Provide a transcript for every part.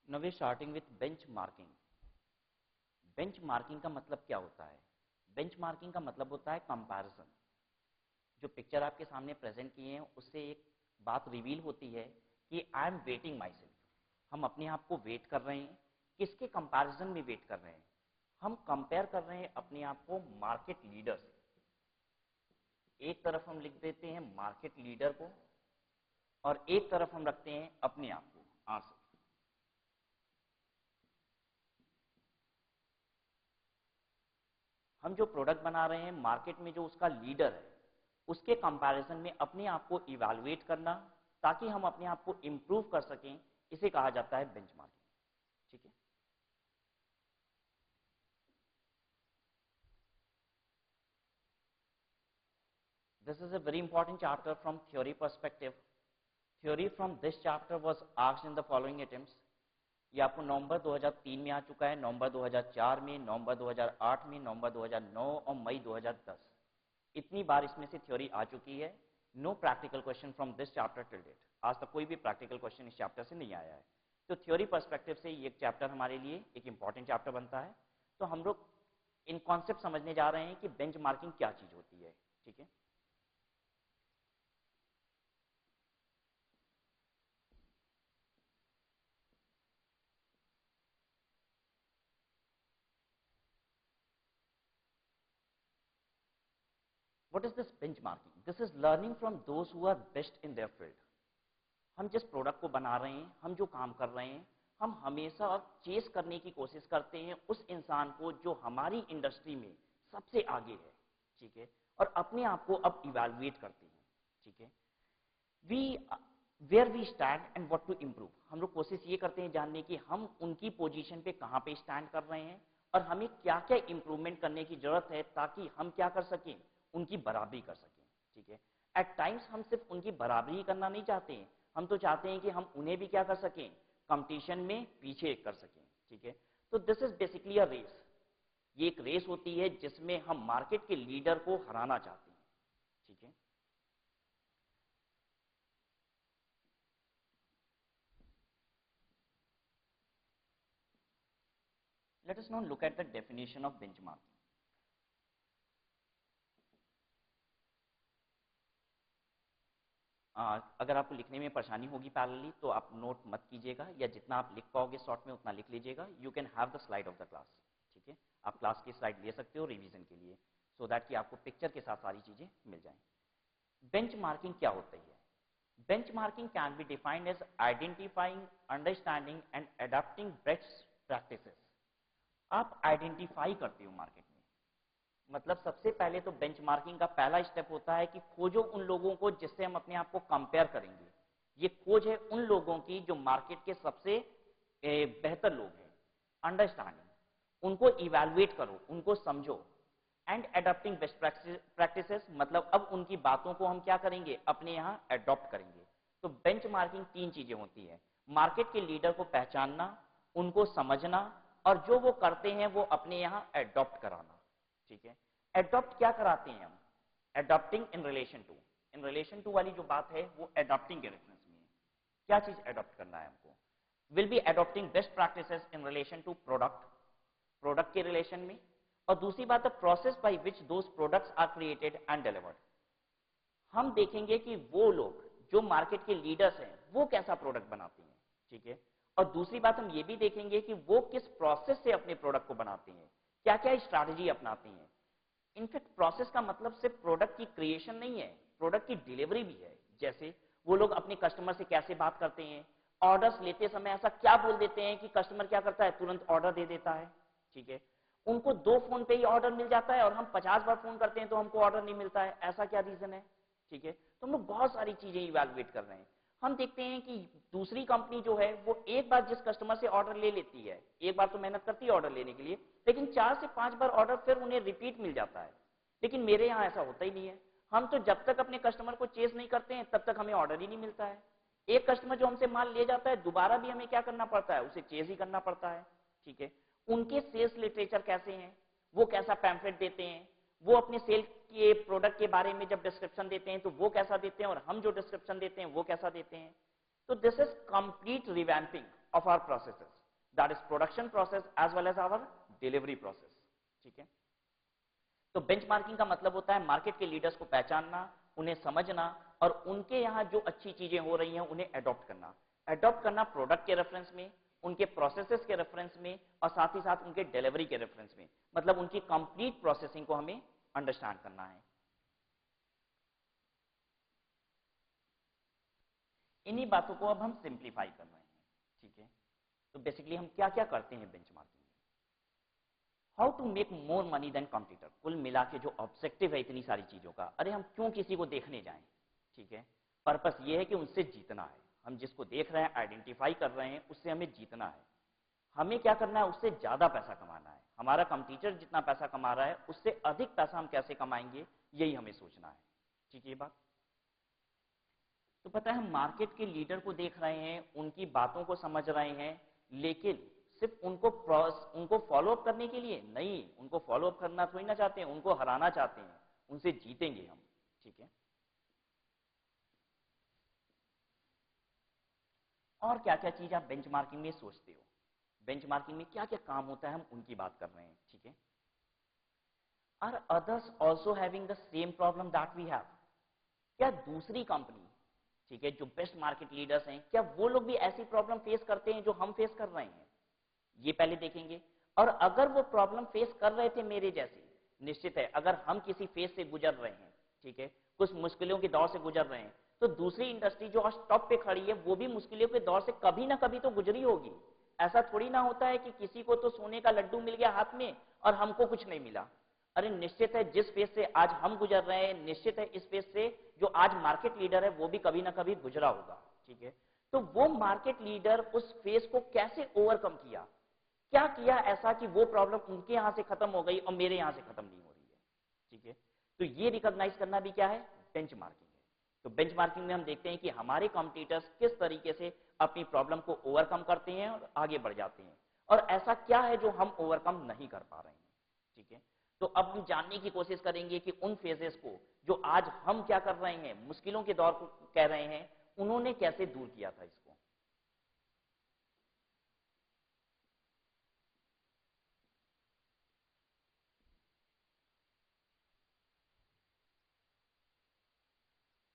Now we are starting with benchmarking. Benchmarking का मतलब क्या होता है? बेंचमार्किंग का मतलब होता है कंपैरिजन। जो पिक्चर आपके सामने प्रेजेंट किए हैं उससे एक बात रिवील होती है कि I am waiting my self. हम अपने आप को वेट कर रहे हैं। किसके कंपैरिजन में वेट कर रहे हैं? हम कंपेयर कर रहे हैं अपने आप को मार्केट लीडर से। एक तरफ हम लिख देते हैं मार्केट लीडर को और एक तरफ हम रखते हैं अपने आप को आंसर। हम जो प्रोडक्ट बना रहे हैं मार्केट में जो उसका लीडर है उसके कंपैरिजन में अपने आप को इवैल्यूएट करना ताकि हम अपने आप को इंप्रूव कर सकें, इसे कहा जाता है बेंचमार्किंग। ठीक है। This is a very important chapter from theory perspective. Theory from this chapter was asked in the following attempts. ये आपको नवंबर 2003 में आ चुका है, नवंबर 2004 में, नवंबर 2008 में, नवंबर 2009 और मई 2010। इतनी बार इसमें से थ्योरी आ चुकी है। No practical question from this chapter till date. आज तक कोई भी प्रैक्टिकल क्वेश्चन इस चैप्टर से नहीं आया है। तो थ्योरी पर्सपेक्टिव से ये चैप्टर हमारे लिए एक इंपॉर्टेंट चैप्टर बनता है। तो हम लोग इन कॉन्सेप्ट समझने जा रहे हैं कि बेंचमार्किंग क्या चीज होती है। ठीक है। What is this benchmarking? This is learning from those who are best in their field. हम जिस प्रोडक्ट को बना रहे हैं, हम जो काम कर रहे हैं, हम हमेशा चेस करने की कोशिश करते हैं उस इंसान को जो हमारी इंडस्ट्री में सबसे आगे है। ठीक है। और अपने आप को अब इवैल्यूएट करते हैं। ठीक है। Where we stand and what to improve. हम लोग कोशिश ये करते हैं जानने की हम उनकी पोजीशन पे कहाँ पे स्टैंड कर रहे हैं और हमें क्या क्या इंप्रूवमेंट करने की जरूरत है ताकि हम क्या कर सकें, उनकी बराबरी कर सकें। ठीक है। एट टाइम्स हम सिर्फ उनकी बराबरी करना नहीं चाहते हैं, हम तो चाहते हैं कि हम उन्हें भी क्या कर सकें, कंपटीशन में पीछे कर सकें। ठीक है। तो this is basically a race. ये एक रेस होती है जिसमें हम मार्केट के लीडर को हराना चाहते हैं। ठीक है। Let us now look at the definition of benchmarking. अगर आपको लिखने में परेशानी होगी पैरेलली तो आप नोट मत कीजिएगा, या जितना आप लिख पाओगे शॉर्ट में उतना लिख लीजिएगा। You can have the slide of the class. ठीक है। आप क्लास की स्लाइड ले सकते हो रिवीजन के लिए, सो दैट कि आपको पिक्चर के साथ सारी चीजें मिल जाएं। बेंचमार्किंग क्या होती है? Benchmarking can be defined as identifying, understanding and adopting best practices. आप आइडेंटिफाई करते हो मार्केट में, मतलब सबसे पहले तो बेंचमार्किंग का पहला स्टेप होता है कि खोजो उन लोगों को जिससे हम अपने आप को कंपेयर करेंगे। ये खोज है उन लोगों की जो मार्केट के सबसे बेहतर लोग हैं। अंडरस्टैंडिंग, उनको इवैल्यूएट करो, उनको समझो। एंड अडॉप्टिंग बेस्ट प्रैक्टिसेस, मतलब अब उनकी बातों को हम क्या करेंगे, अपने यहां अडॉप्ट करेंगे। तो बेंचमार्किंग तीन चीजें होती है: मार्केट के लीडर को पहचानना, उनको समझना, और जो वो करते हैं वो अपने यहां अडॉप्ट कराना। ठीक है। एडॉप्ट क्या कराते हैं हम? Adopting in relation to. In relation to वाली जो बात है वो एडॉप्टिंग के रेफरेंस में है। क्या चीज एडॉप्ट करना है हमको? Will be adopting best practices in relation to product, product के रिलेशन में। और दूसरी बात है process by which those products are created and delivered. हम देखेंगे कि वो लोग जो मार्केट के लीडर्स हैं वो कैसा प्रोडक्ट बनाते हैं। ठीक है। और दूसरी बात हम ये भी देखेंगे कि वो किस प्रोसेस से अपने प्रोडक्ट को बनाते हैं, क्या क्या स्ट्रैटेजी अपनाते हैं। इनफैक्ट प्रोसेस का मतलब सिर्फ प्रोडक्ट की क्रिएशन नहीं है, प्रोडक्ट की डिलीवरी भी है। जैसे वो लोग अपने कस्टमर से कैसे बात करते हैं, ऑर्डर्स लेते समय ऐसा क्या बोल देते हैं कि कस्टमर क्या करता है, तुरंत ऑर्डर दे देता है। ठीक है। उनको 2 फोन पे ही ऑर्डर मिल जाता है और हम 50 बार फोन करते हैं तो हमको ऑर्डर नहीं मिलता है, ऐसा क्या रीजन है? ठीक है। तो हम लोग बहुत सारी चीजें इवैल्यूएट कर रहे हैं। हम देखते हैं कि दूसरी कंपनी जो है वो एक बार जिस कस्टमर से ऑर्डर ले लेती है, एक बार तो मेहनत करती है ऑर्डर लेने के लिए, लेकिन 4 से 5 बार ऑर्डर फिर उन्हें रिपीट मिल जाता है। लेकिन मेरे यहां ऐसा होता ही नहीं है। हम तो जब तक अपने कस्टमर को चेस नहीं करते हैं तब तक हमें ऑर्डर ही नहीं मिलता है। एक कस्टमर जो हमसे माल ले जाता है दोबारा भी हमें क्या करना पड़ता है, उसे चेस ही करना पड़ता है। ठीक है। उनके सेल्स लिटरेचर कैसे हैं, वो कैसा पैम्फलेट देते हैं, वो अपने सेल के प्रोडक्ट के बारे में जब डिस्क्रिप्शन देते हैं तो वो कैसा देते हैं और हम जो डिस्क्रिप्शन देते हैं वो कैसा देते हैं। तो this is complete revamping of our processes. That is production process as well as our delivery process. ठीक है, तो बेंचमार्किंग का मतलब होता है मार्केट के लीडर्स को पहचानना, उन्हें समझना और उनके यहां जो अच्छी चीजें हो रही हैं उन्हें अडॉप्ट करना। अडॉप्ट करना प्रोडक्ट के रेफरेंस में, उनके प्रोसेसेस के रेफरेंस में और साथ ही साथ उनके डिलीवरी के रेफरेंस में, मतलब उनकी कंप्लीट प्रोसेसिंग को हमें अंडरस्टैंड करना है। इन्हीं बातों को अब हम सिंप्लीफाई कर रहे हैं। ठीक है, तो बेसिकली हम क्या क्या करते हैं बेंचमार्किंग में। How to make more money than competitor, कुल मिला के जो ऑब्जेक्टिव है इतनी सारी चीजों का, अरे हम क्यों किसी को देखने जाएं। ठीक है, पर्पस ये है कि उनसे जीतना है। हम जिसको देख रहे हैं, आइडेंटिफाई कर रहे हैं, उससे हमें जीतना है। हमें क्या करना है, उससे ज्यादा पैसा कमाना है। हमारा कॉम्पिटिटर जितना पैसा कमा रहा है उससे अधिक पैसा हम कैसे कमाएंगे, यही हमें सोचना है। ठीक है, ये बात तो पता है, हम मार्केट के लीडर को देख रहे हैं, उनकी बातों को समझ रहे हैं, लेकिन सिर्फ उनको फॉलो अप करने के लिए नहीं, उनको फॉलो अप करना थोड़ी ना चाहते हैं, उनको हराना चाहते हैं, उनसे जीतेंगे हम। ठीक है, और क्या क्या चीज आप बेंचमार्किंग में सोचते हो, बेंचमार्किंग में क्या क्या काम होता है, हम उनकी बात कर रहे हैं। ठीक है, are others also having the same problem that we have, क्या दूसरी कंपनी, ठीक है, जो बेस्ट मार्केट लीडर्स हैं, क्या वो लोग भी ऐसी प्रॉब्लम फेस करते हैं जो हम फेस कर रहे हैं, ये पहले देखेंगे। और अगर वो प्रॉब्लम फेस कर रहे थे मेरे जैसे, निश्चित है अगर हम किसी फेज से गुजर रहे हैं, ठीक है, कुछ मुश्किलों के दौर से गुजर रहे हैं, तो दूसरी इंडस्ट्री जो आज टॉप पे खड़ी है वो भी मुश्किलों के दौर से कभी ना कभी तो गुजरी होगी। ऐसा थोड़ी ना होता है कि किसी को तो सोने का लड्डू मिल गया हाथ में और हमको कुछ नहीं मिला। अरे निश्चित है जिस फेज से आज हम गुजर रहे हैं, निश्चित है इस फेज से जो आज मार्केट लीडर है वो भी कभी ना कभी गुजरा होगा। ठीक है, तो वो मार्केट लीडर उस फेज को कैसे ओवरकम किया, क्या किया ऐसा कि वो प्रॉब्लम उनके यहां से खत्म हो गई और मेरे यहां से खत्म नहीं हो रही है। ठीक है, तो ये रिकॉग्नाइज करना भी क्या है, बेंचमार्किंग है। तो बेंचमार्किंग में हम देखते हैं कि हमारे कॉम्पिटिटर्स किस तरीके से अपनी प्रॉब्लम को ओवरकम करते हैं और आगे बढ़ जाते हैं, और ऐसा क्या है जो हम ओवरकम नहीं कर पा रहे हैं। ठीक है, तो अब हम जानने की कोशिश करेंगे कि उन फेजेस को जो आज हम क्या कर रहे हैं, मुश्किलों के दौर को कह रहे हैं, उन्होंने कैसे दूर किया था इसको।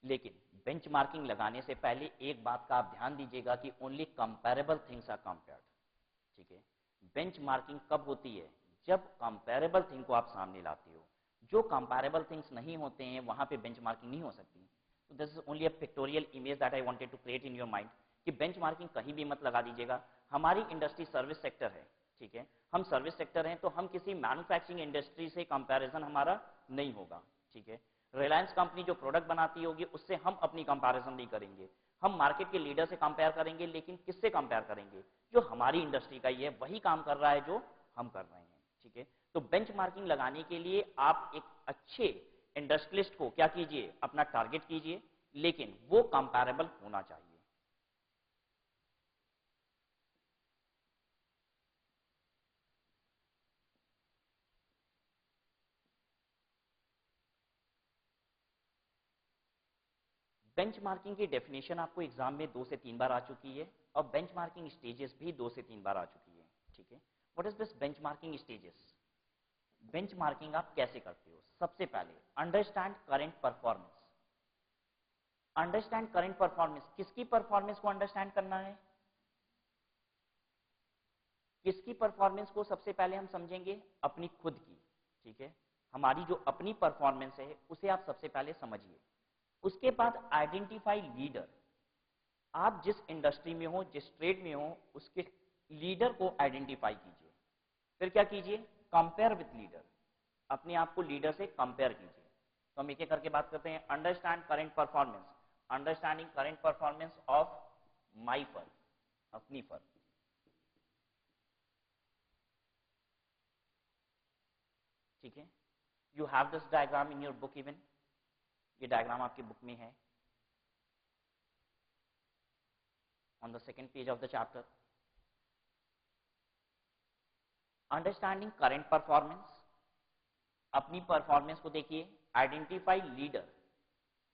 लेकिन बेंचमार्किंग लगाने से पहले एक बात का आप ध्यान दीजिएगा कि only comparable things are compared. ठीक है, बेंचमार्किंग कब होती है, जब कंपैरेबल थिंग को आप सामने लाते हो। जो कंपैरेबल थिंग्स नहीं होते हैं वहां पे बेंचमार्किंग नहीं हो सकती। तो this is only a pictorial image that I wanted to create in your mind कि बेंचमार्किंग कहीं भी मत लगा दीजिएगा। हमारी इंडस्ट्री सर्विस सेक्टर है, ठीक है, हम सर्विस सेक्टर हैं, तो हम किसी मैन्युफैक्चरिंग इंडस्ट्री से कंपैरिजन हमारा नहीं होगा। ठीक है, रिलायंस कंपनी जो प्रोडक्ट बनाती होगी उससे हम अपनी कंपैरिजन नहीं करेंगे। हम मार्केट के लीडर से कंपेयर करेंगे, लेकिन किससे कंपेयर करेंगे, जो हमारी इंडस्ट्री का ही है, वही काम कर रहा है जो हम कर रहे हैं। ठीक है, तो बेंचमार्किंग लगाने के लिए आप एक अच्छे इंडस्ट्रियलिस्ट को क्या कीजिए, अपना टारगेट कीजिए, लेकिन वो कंपैरेबल होना चाहिए। बेंचमार्किंग की डेफिनेशन आपको एग्जाम में 2 से 3 बार आ चुकी है, और बेंचमार्किंग स्टेजेस भी 2 से 3 बार आ चुकी है। ठीक है, what is this benchmarking stages. Benchmarking आप कैसे करते हो, सबसे पहले understand current performance. Understand current performance, किसकी परफॉर्मेंस को अंडरस्टैंड करना है, किसकी परफॉर्मेंस को सबसे पहले हम समझेंगे, अपनी खुद की। ठीक है, हमारी जो अपनी परफॉर्मेंस है उसे आप सबसे पहले समझिए। उसके बाद आइडेंटिफाई लीडर, आप जिस इंडस्ट्री में हो, जिस ट्रेड में हो, उसके लीडर को आइडेंटिफाई कीजिए। फिर क्या कीजिए, कंपेयर विथ लीडर, अपने आप को लीडर से कंपेयर कीजिए। तो हम एक एक करके बात करते हैं। Understand current performance, understanding current performance of my firm, अपनी फर्म। ठीक है, you have this diagram in your book even, ये डायग्राम आपकी बुक में है on the second page of the chapter. Understanding current performance, अपनी परफॉर्मेंस को देखिए। आइडेंटिफाई लीडर,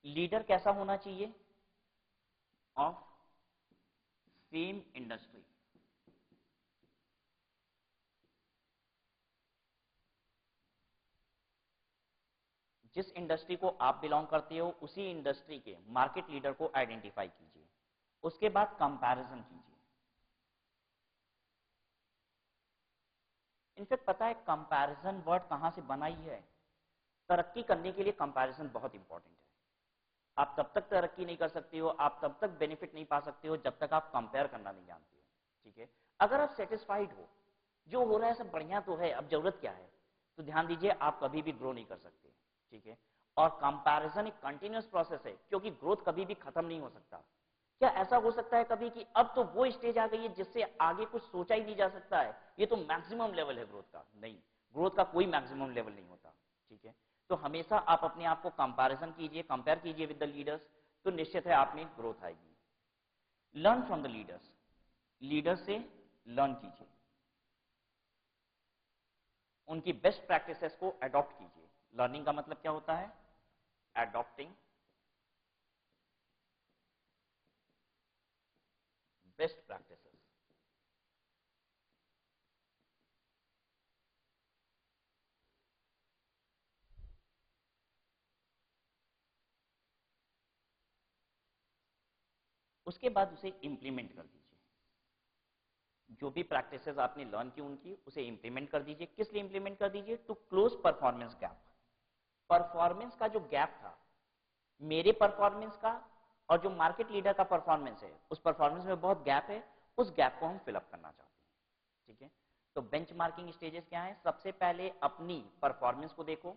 लीडर कैसा होना चाहिए, ऑफ सेम इंडस्ट्री। जिस इंडस्ट्री को आप बिलोंग करते हो उसी इंडस्ट्री के मार्केट लीडर को आइडेंटिफाई कीजिए। उसके बाद कंपैरिजन कीजिए। इनफैक्ट पता है कंपैरिजन वर्ड कहां से बना ही है? तरक्की करने के लिए कंपैरिजन बहुत इंपॉर्टेंट है। आप तब तक तरक्की नहीं कर सकते हो, आप तब तक बेनिफिट नहीं पा सकते हो जब तक आप कंपेयर करना नहीं जानते हो। ठीक है, अगर आप सेटिस्फाइड हो, जो हो रहा है सब बढ़िया तो है, अब जरूरत क्या है, तो ध्यान दीजिए आप कभी भी ग्रो नहीं कर सकते। ठीक है, और कंपैरिजन एक कंटिन्यूअस प्रोसेस है, क्योंकि ग्रोथ कभी भी खत्म नहीं हो सकता। क्या ऐसा हो सकता है कभी कि अब तो वो स्टेज आ गई है जिससे आगे कुछ सोचा ही नहीं जा सकता है, ये तो मैक्सिमम लेवल है ग्रोथ का? नहीं, ग्रोथ का कोई मैक्सिमम लेवल नहीं होता। ठीक है, तो हमेशा आप अपने आप को कंपैरिजन कीजिए, कंपेयर कीजिए विद द लीडर्स, तो निश्चित है आप में ग्रोथ आएगी। Learn from the leaders, leader से लर्न कीजिए, उनकी बेस्ट प्रैक्टिसेस को अडॉप्ट कीजिए। लर्निंग का मतलब क्या होता है? Adopting best practices. उसके बाद उसे इंप्लीमेंट कर दीजिए। जो भी प्रैक्टिसेस आपने लर्न की उनकी उसे इंप्लीमेंट कर दीजिए। किस लिए इंप्लीमेंट कर दीजिए? To close performance gap. Performance का जो गैप था मेरे परफॉर्मेंस का और जो मार्केट लीडर का परफॉर्मेंस है, उस परफॉर्मेंस में बहुत गैप है, उस गैप को हम फिलअप करना चाहते हैं। ठीक है, तो बेंचमार्किंग स्टेजेस क्या है? सबसे पहले अपनी परफॉर्मेंस को देखो।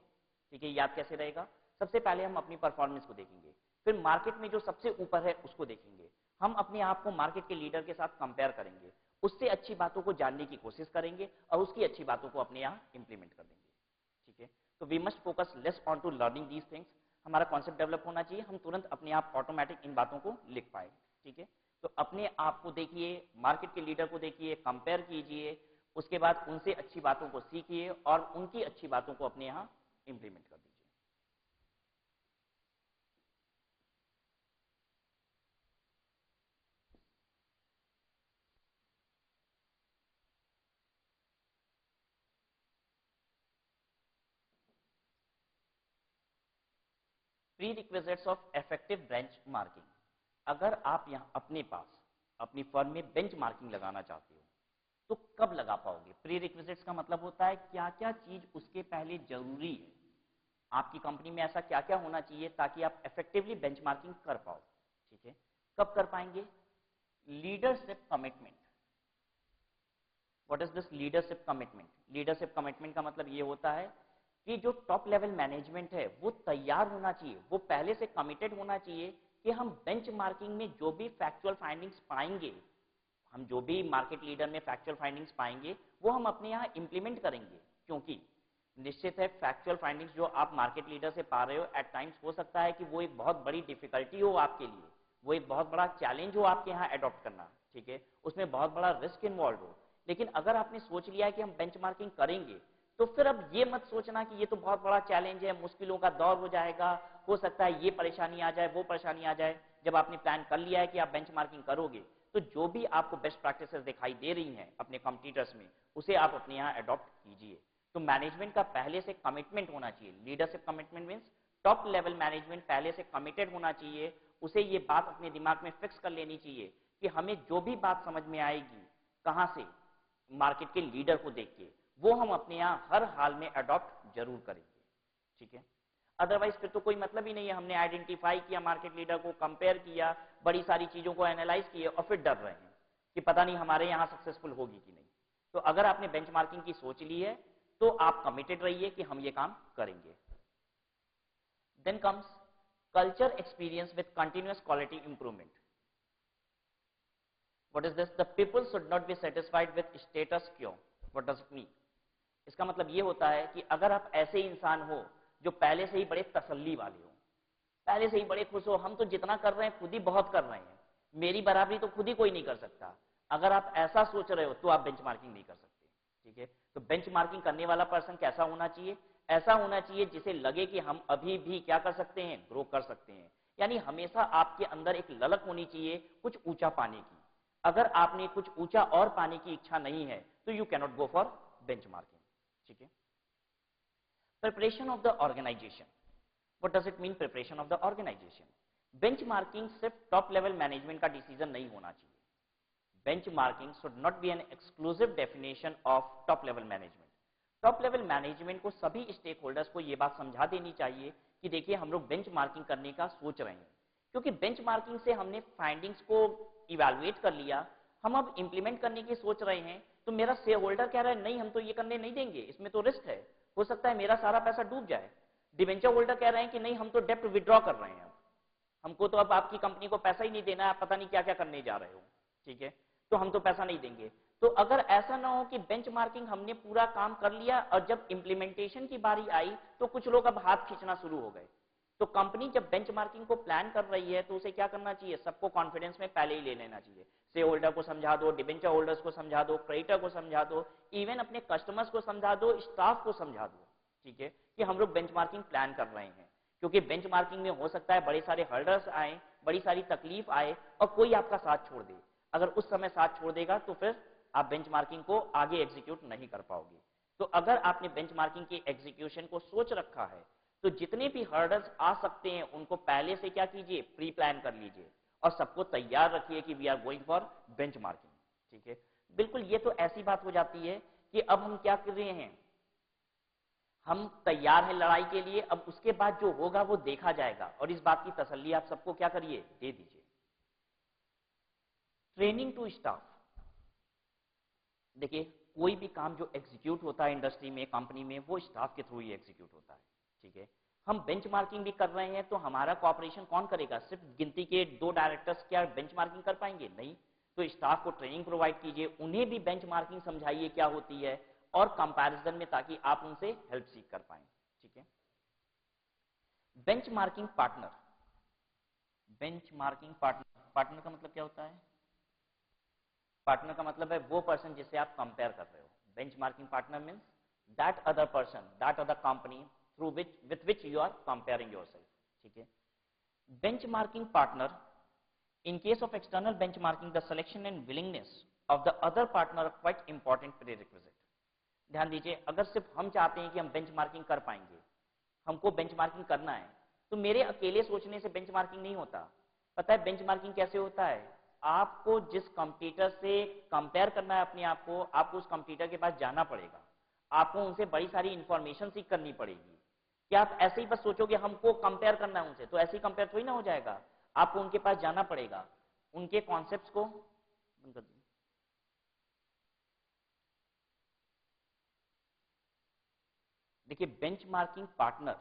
ठीक है, याद कैसे रहेगा? सबसे पहले हम अपनी परफॉर्मेंस को देखेंगे, फिर मार्केट में जो सबसे ऊपर है उसको देखेंगे, हम अपने आप को मार्केट के लीडर के साथ कंपेयर करेंगे, उससे अच्छी बातों को जानने की कोशिश करेंगे और उसकी अच्छी बातों को अपने यहाँ इंप्लीमेंट कर देंगे। ठीक है, तो we must focus less on to learning these things. हमारा कॉन्सेप्ट डेवलप होना चाहिए, हम तुरंत अपने आप ऑटोमेटिक इन बातों को लिख पाए। ठीक है, तो अपने आप को देखिए, मार्केट के लीडर को देखिए, कंपेयर कीजिए, उसके बाद उनसे अच्छी बातों को सीखिए और उनकी अच्छी बातों को अपने यहाँ इंप्लीमेंट कर दीजिए। Pre requisites of effective bench marking. अगर आप यहाँ अपने पास अपनी फर्म में बेंच मार्किंग लगाना चाहते हो तो कब लगा पाओगे? प्री रिक्विजिट्स का मतलब होता है क्या क्या चीज उसके पहले जरूरी है, आपकी कंपनी में ऐसा क्या क्या होना चाहिए ताकि आप इफेक्टिवली बेंचमार्किंग कर पाओ। ठीक है, कब कर पाएंगे? Leadership commitment. What is this leadership commitment? Leadership commitment का मतलब ये होता है कि जो टॉप लेवल मैनेजमेंट है वो तैयार होना चाहिए, वो पहले से कमिटेड होना चाहिए कि हम बेंचमार्किंग में जो भी फैक्चुअल फाइंडिंग्स पाएंगे, हम जो भी मार्केट लीडर में फैक्चुअल फाइंडिंग्स पाएंगे वो हम अपने यहाँ इंप्लीमेंट करेंगे। क्योंकि निश्चित है फैक्चुअल फाइंडिंग्स जो आप मार्केट लीडर से पा रहे हो, एट टाइम्स हो सकता है कि वो एक बहुत बड़ी डिफिकल्टी हो आपके लिए, वो एक बहुत बड़ा चैलेंज हो आपके यहाँ अडॉप्ट करना। ठीक है, उसमें बहुत बड़ा रिस्क इन्वॉल्व हो, लेकिन अगर आपने सोच लिया है कि हम बेंचमार्किंग करेंगे तो फिर अब ये मत सोचना कि ये तो बहुत बड़ा चैलेंज है, मुश्किलों का दौर हो जाएगा, हो सकता है ये परेशानी आ जाए, वो परेशानी आ जाए। जब आपने प्लान कर लिया है कि आप बेंचमार्किंग करोगे तो जो भी आपको बेस्ट प्रैक्टिसेस दिखाई दे रही हैं अपने कॉम्पिटिटर्स में, उसे आप अपने यहाँ अडॉप्ट कीजिए। तो मैनेजमेंट का पहले से कमिटमेंट होना चाहिए। Leadership commitment means top level management पहले से कमिटेड होना चाहिए, उसे ये बात अपने दिमाग में फिक्स कर लेनी चाहिए कि हमें जो भी बात समझ में आएगी, कहाँ से? मार्केट के लीडर को देख के, वो हम अपने यहाँ हर हाल में अडॉप्ट जरूर करेंगे। ठीक है, अदरवाइज फिर तो कोई मतलब ही नहीं है। हमने आइडेंटिफाई किया मार्केट लीडर को, कंपेयर किया, बड़ी सारी चीजों को एनालाइज किए और फिर डर रहे हैं कि पता नहीं हमारे यहाँ सक्सेसफुल होगी कि नहीं। तो अगर आपने बेंचमार्किंग की सोच ली है तो आप कमिटेड रहिए कि हम ये काम करेंगे। Then comes culture experience with continuous quality improvement. What is this? The people should not be satisfied with status quo. What does it mean? इसका मतलब ये होता है कि अगर आप ऐसे इंसान हो जो पहले से ही बड़े तसल्ली वाले हो, पहले से ही बड़े खुश हो, हम तो जितना कर रहे हैं खुद ही बहुत कर रहे हैं, मेरी बराबरी तो खुद ही कोई नहीं कर सकता, अगर आप ऐसा सोच रहे हो तो आप बेंचमार्किंग नहीं कर सकते। ठीक है, तो बेंचमार्किंग करने वाला पर्सन कैसा होना चाहिए? ऐसा होना चाहिए जिसे लगे कि हम अभी भी क्या कर सकते हैं? ग्रो कर सकते हैं। यानी हमेशा आपके अंदर एक ललक होनी चाहिए कुछ ऊंचा पाने की। अगर आपने कुछ ऊंचा और पाने की इच्छा नहीं है तो you cannot go for benchmarking. ठीक है, preparation of the organisation. What does it mean? Preparation of the organisation. Benchmarking सिर्फ टॉप लेवल मैनेजमेंट का डिसीजन नहीं होना चाहिए। Benchmarking should not be an exclusive definition of top level management. Top level management को सभी stake holders को ये बात समझा देनी चाहिए कि देखिए हम लोग बेंचमार्किंग करने का सोच रहे हैं, क्योंकि बेंचमार्किंग से हमने फाइंडिंग्स को इवैल्यूएट कर लिया, हम अब इंप्लीमेंट करने की सोच रहे हैं, तो मेरा शेयर होल्डर कह रहा है नहीं हम तो ये करने नहीं देंगे, इसमें तो रिस्क है, हो सकता है मेरा सारा पैसा डूब जाए। डिबेंचर होल्डर कह रहे हैं कि नहीं हम तो डेप्ट विड्रॉ कर रहे हैं, हमको तो अब आपकी कंपनी को पैसा ही नहीं देना है, पता नहीं क्या क्या करने जा रहे हो, ठीक है, तो हम तो पैसा नहीं देंगे। तो अगर ऐसा ना हो कि बेंचमार्किंग हमने पूरा काम कर लिया और जब इंप्लीमेंटेशन की बारी आई तो कुछ लोग अब हाथ खींचना शुरू हो गए, तो कंपनी जब बेंचमार्किंग को प्लान कर रही है तो उसे क्या करना चाहिए? सबको कॉन्फिडेंस में पहले ही ले लेना चाहिए। शेयर होल्डर को समझा दो, डिबेंचर होल्डर्स को समझा दो, क्रेडिटर को समझा दो, इवन अपने कस्टमर्स को समझा दो, स्टाफ को समझा दो, ठीक है, कि हम लोग बेंचमार्किंग प्लान कर रहे हैं। क्योंकि बेंचमार्किंग में हो सकता है बड़े सारे हर्डल्स आए, बड़ी सारी तकलीफ आए और कोई आपका साथ छोड़ दे। अगर उस समय साथ छोड़ देगा तो फिर आप बेंचमार्किंग को आगे एग्जीक्यूट नहीं कर पाओगे। तो अगर आपने बेंचमार्किंग के एग्जीक्यूशन को सोच रखा है तो जितने भी हर्डल्स आ सकते हैं उनको पहले से क्या कीजिए? प्री प्लान कर लीजिए और सबको तैयार रखिए कि we are going for benchmarking, ठीक है। बिल्कुल, ये तो ऐसी बात हो जाती है कि अब हम क्या कर रहे हैं, हम तैयार हैं लड़ाई के लिए, अब उसके बाद जो होगा वो देखा जाएगा, और इस बात की तसल्ली आप सबको क्या करिए? दे दीजिए। Training to staff. देखिए, कोई भी काम जो एग्जीक्यूट होता है इंडस्ट्री में, कंपनी में, वो स्टाफ के थ्रू ही एग्जीक्यूट होता है, ठीक है। हम बेंचमार्किंग भी कर रहे हैं तो हमारा कोऑपरेशन कौन करेगा? सिर्फ गिनती के 2 डायरेक्टर्स क्या बेंचमार्किंग कर पाएंगे? नहीं। तो स्टाफ को ट्रेनिंग प्रोवाइड कीजिए, उन्हें भी बेंचमार्किंग समझाइए क्या होती है, और कंपैरिजन में, ताकि आप उनसे हेल्प सीख कर पाए, ठीक है। Benchmarking partner. Benchmarking partner, partner का मतलब क्या होता है? पार्टनर का मतलब है वो पर्सन जिससे आप कंपेयर कर रहे हो। Benchmarking partner means that other person, that other company through which with which you are comparing yourself, ठीक है। Benchmarking partner, in case of external benchmarking, the selection and willingness of the other partner are quite important prerequisite. ध्यान दीजिए, अगर सिर्फ हम चाहते हैं कि हम बेंचमार्किंग कर पाएंगे, हमको बेंचमार्किंग करना है, तो मेरे अकेले सोचने से बेंचमार्किंग नहीं होता। पता है बेंचमार्किंग कैसे होता है? आपको जिस कंपटीटर से कंपेयर करना है अपने आप को, आपको उस कंपटीटर के पास जाना पड़ेगा, आपको उनसे बड़ी सारी इंफॉर्मेशन सीख करनी पड़ेगी। क्या आप ऐसे ही बस सोचोगे हमको कंपेयर करना है उनसे, तो ऐसे ही कंपेयर थोड़ी ना हो जाएगा। आपको उनके पास जाना पड़ेगा, उनके कॉन्सेप्ट्स को देखिए, बेंचमार्किंग पार्टनर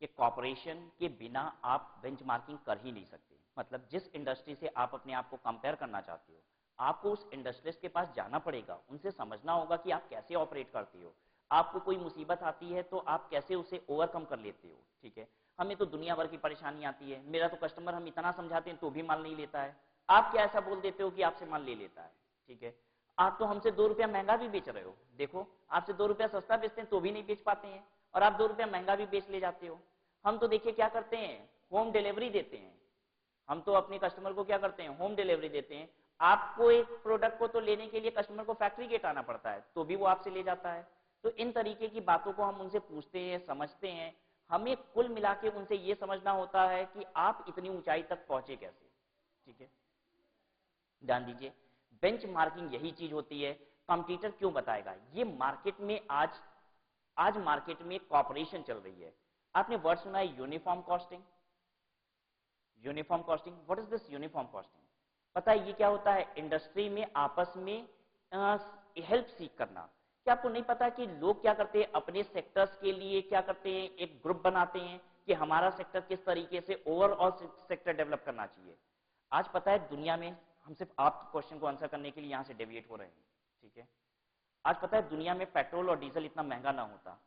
के कॉपरेशन के बिना आप बेंचमार्किंग कर ही नहीं सकते। मतलब जिस इंडस्ट्री से आप अपने आप को कंपेयर करना चाहते हो, आपको उस इंडस्ट्रिस्ट के पास जाना पड़ेगा, उनसे समझना होगा कि आप कैसे ऑपरेट करते हो, आपको कोई मुसीबत आती है तो आप कैसे उसे ओवरकम कर लेते हो, ठीक है। हमें तो दुनिया भर की परेशानी आती है, मेरा तो कस्टमर हम इतना समझाते हैं तो भी माल नहीं लेता है, आप क्या ऐसा बोल देते हो कि आपसे माल ले लेता है, ठीक है। आप तो हमसे 2 रुपया महंगा भी बेच रहे हो, देखो आपसे 2 रुपया सस्ता बेचते हैं तो भी नहीं बेच पाते हैं, और आप 2 रुपया महंगा भी बेच ले जाते हो। हम तो देखिए क्या करते हैं, होम डिलीवरी देते हैं, हम तो अपने कस्टमर को क्या करते हैं, होम डिलीवरी देते हैं। आपको एक प्रोडक्ट को तो लेने के लिए कस्टमर को फैक्ट्री गेट आना पड़ता है, तो भी वो आपसे ले जाता है। तो इन तरीके की बातों को हम उनसे पूछते हैं, समझते हैं, हमें कुल मिला के उनसे ये समझना होता है कि आप इतनी ऊंचाई तक पहुंचे कैसे, ठीक है। ध्यान दीजिए, बेंचमार्किंग यही चीज होती है। कंपटीटर क्यों बताएगा? ये मार्केट में आज मार्केट में कॉपरेशन चल रही है। आपने वर्ड सुना है uniform costing. Uniform costing, what is this uniform costing? पता है ये क्या होता है? इंडस्ट्री में आपस में हेल्प सीख करना। क्या आपको नहीं पता कि लोग क्या करते हैं, अपने सेक्टर्स के लिए क्या करते हैं, एक ग्रुप बनाते हैं कि हमारा सेक्टर किस तरीके से ओवरऑल सेक्टर डेवलप करना चाहिए। आज पता है दुनिया में, हम सिर्फ आप क्वेश्चन को आंसर करने के लिए यहां से डेविएट हो रहे हैं, ठीक है। आज पता है दुनिया में पेट्रोल और डीजल इतना महंगा ना होता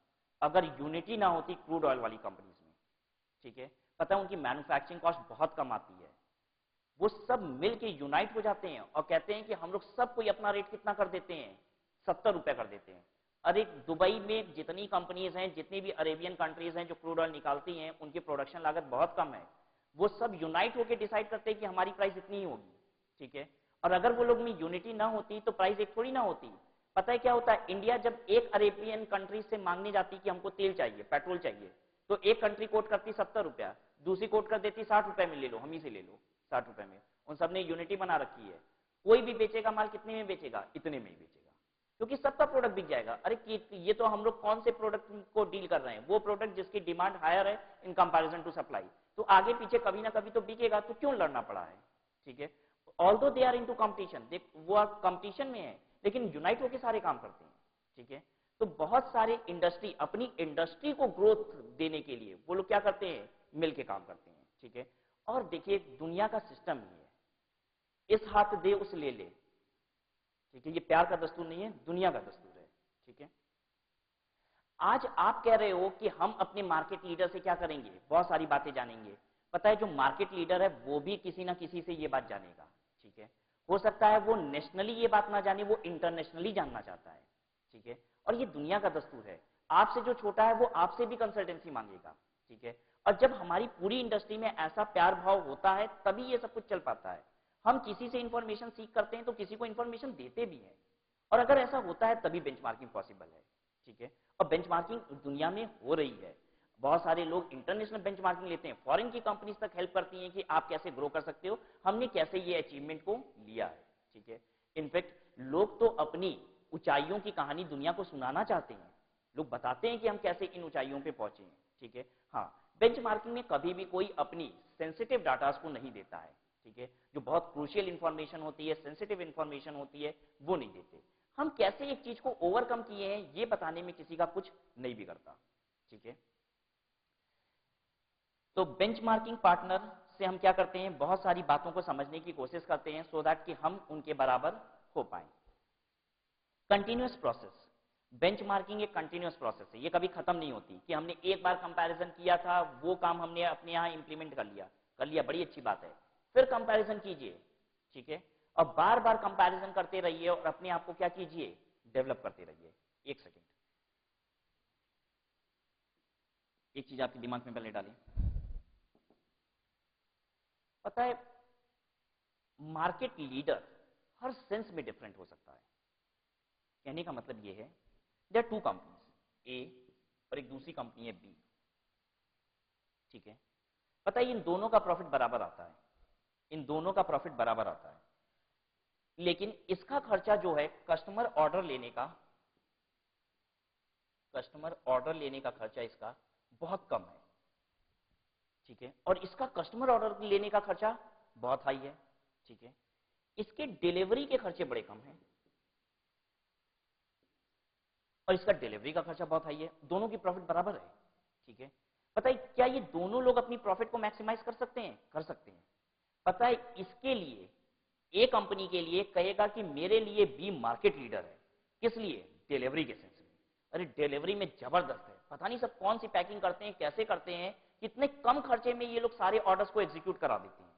अगर यूनिटी ना होती क्रूड ऑयल वाली कंपनीज में, ठीक है। पता है उनकी मैन्युफैक्चरिंग कॉस्ट बहुत कम आती है, वो सब मिल के यूनाइट हो जाते हैं और कहते हैं कि हम लोग सब कोई अपना रेट कितना कर देते हैं, 70 रुपए कर देते हैं। अरे दुबई में जितनी कंपनीज हैं, जितनी भी अरेबियन कंट्रीज हैं जो क्रूड ऑयल निकालती हैं, उनकी प्रोडक्शन लागत बहुत कम है, वो सब यूनाइट होकर डिसाइड करते हैं कि हमारी प्राइस इतनी ही होगी, ठीक है। और अगर वो लोग में यूनिटी ना होती तो प्राइस एक थोड़ी ना होती। पता है क्या होता है, इंडिया जब एक अरेबियन कंट्री से मांगने जाती कि हमको तेल चाहिए, पेट्रोल चाहिए, तो एक कंट्री कोट करती 70 रुपया, दूसरी कोट कर देती 60 रुपए में ले लो, हम ही से ले लो 60 रुपए में, उन सबने यूनिटी बना रखी है। कोई भी बेचेगा माल कितने में बेचेगा, इतने में ही बेचेगा, क्योंकि सबका प्रोडक्ट बिक जाएगा। अरे ये तो हम लोग कौन से प्रोडक्ट को डील कर रहे हैं, वो प्रोडक्ट जिसकी डिमांड हायर है इन कंपैरिजन टू सप्लाई, तो आगे पीछे कभी ना कभी तो बिकेगा, तो क्यों लड़ना पड़ा है। ठीक है, although they are into competition, वो कंपटीशन में है लेकिन यूनाइट होकर सारे काम करते हैं। ठीक है, तो बहुत सारे इंडस्ट्री अपनी इंडस्ट्री को ग्रोथ देने के लिए वो लोग क्या करते हैं, मिलके काम करते हैं। ठीक है, और देखिए दुनिया का सिस्टम ही है, इस हाथ दे उस ले ले। ठीक है, ये प्यार का दस्तूर नहीं है, दुनिया का दस्तूर है। ठीक है, आज आप कह रहे हो कि हम अपने मार्केट लीडर से क्या करेंगे, बहुत सारी बातें जानेंगे। पता है जो मार्केट लीडर है वो भी किसी ना किसी से ये बात जानेगा। ठीक है, हो सकता है वो नेशनली ये बात ना जाने, वो इंटरनेशनली जानना चाहता है। ठीक है, और ये दुनिया का दस्तूर है, आपसे जो छोटा है वो आपसे भी कंसल्टेंसी मांगेगा। ठीक है, और जब हमारी पूरी इंडस्ट्री में ऐसा प्यार भाव होता है तभी ये सब कुछ चल पाता है। हम किसी से इंफॉर्मेशन सीख करते हैं तो किसी को इंफॉर्मेशन देते भी हैं, और अगर ऐसा होता है तभी बेंचमार्किंग पॉसिबल है। ठीक है, और बेंचमार्किंग दुनिया में हो रही है, बहुत सारे लोग इंटरनेशनल बेंचमार्किंग लेते हैं, फॉरेन की कंपनीज तक हेल्प करती हैं कि आप कैसे ग्रो कर सकते हो, हमने कैसे ये अचीवमेंट को लिया है। ठीक है, इनफैक्ट लोग तो अपनी ऊंचाइयों की कहानी दुनिया को सुनाना चाहते हैं, लोग बताते हैं कि हम कैसे इन ऊंचाइयों पे पहुंचे हैं। ठीक है, हाँ, बेंचमार्किंग में कभी भी कोई अपनी सेंसिटिव डाटास को नहीं देता है। ठीक है, जो बहुत क्रूशियल इंफॉर्मेशन होती है, सेंसिटिव इंफॉर्मेशन होती है, वो नहीं देते। हम कैसे एक चीज को ओवरकम किए हैं ये बताने में किसी का कुछ नहीं बिगड़ता। ठीक है, तो बेंचमार्किंग पार्टनर से हम क्या करते हैं, बहुत सारी बातों को समझने की कोशिश करते हैं सो दैट कि हम उनके बराबर हो पाए। कंटिन्यूअस प्रोसेस, बेंचमार्किंग एक कंटिन्यूअस प्रोसेस है, ये कभी खत्म नहीं होती कि हमने एक बार कंपैरिजन किया था, वो काम हमने अपने यहाँ इंप्लीमेंट कर लिया, बड़ी अच्छी बात है, फिर कंपैरिजन कीजिए। ठीक है, और बार बार कंपैरिजन करते रहिए और अपने आप को क्या कीजिए, डेवलप करते रहिए। एक सेकेंड, एक चीज आपके दिमाग में पहले डालें, पता है मार्केट लीडर हर सेंस में डिफरेंट हो सकता है। कहने का मतलब ये है, देयर आर टू कंपनीज ए और एक दूसरी कंपनी है बी। ठीक है, पता है इन दोनों का प्रॉफिट बराबर आता है, इन दोनों का प्रॉफिट बराबर आता है, लेकिन इसका खर्चा जो है कस्टमर ऑर्डर लेने का खर्चा इसका बहुत कम है। ठीक है, और इसका कस्टमर ऑर्डर लेने का खर्चा बहुत हाई है। ठीक है, इसके डिलीवरी के खर्चे बड़े कम हैं और इसका डिलीवरी का खर्चा बहुत हाई है, दोनों की प्रॉफिट बराबर है। ठीक है, पता है क्या ये दोनों लोग अपनी प्रॉफिट को मैक्सिमाइज कर सकते हैं, कर सकते हैं। पता है इसके लिए ए कंपनी के लिए कहेगा कि मेरे लिए बी मार्केट लीडर है, किस लिए, डिलीवरी के सेंस में। अरे डिलीवरी में जबरदस्त है, पता नहीं सब कौन सी पैकिंग करते हैं, कैसे करते हैं, कितने कम खर्चे में ये लोग सारे ऑर्डर्स को एग्जीक्यूट करा देते हैं,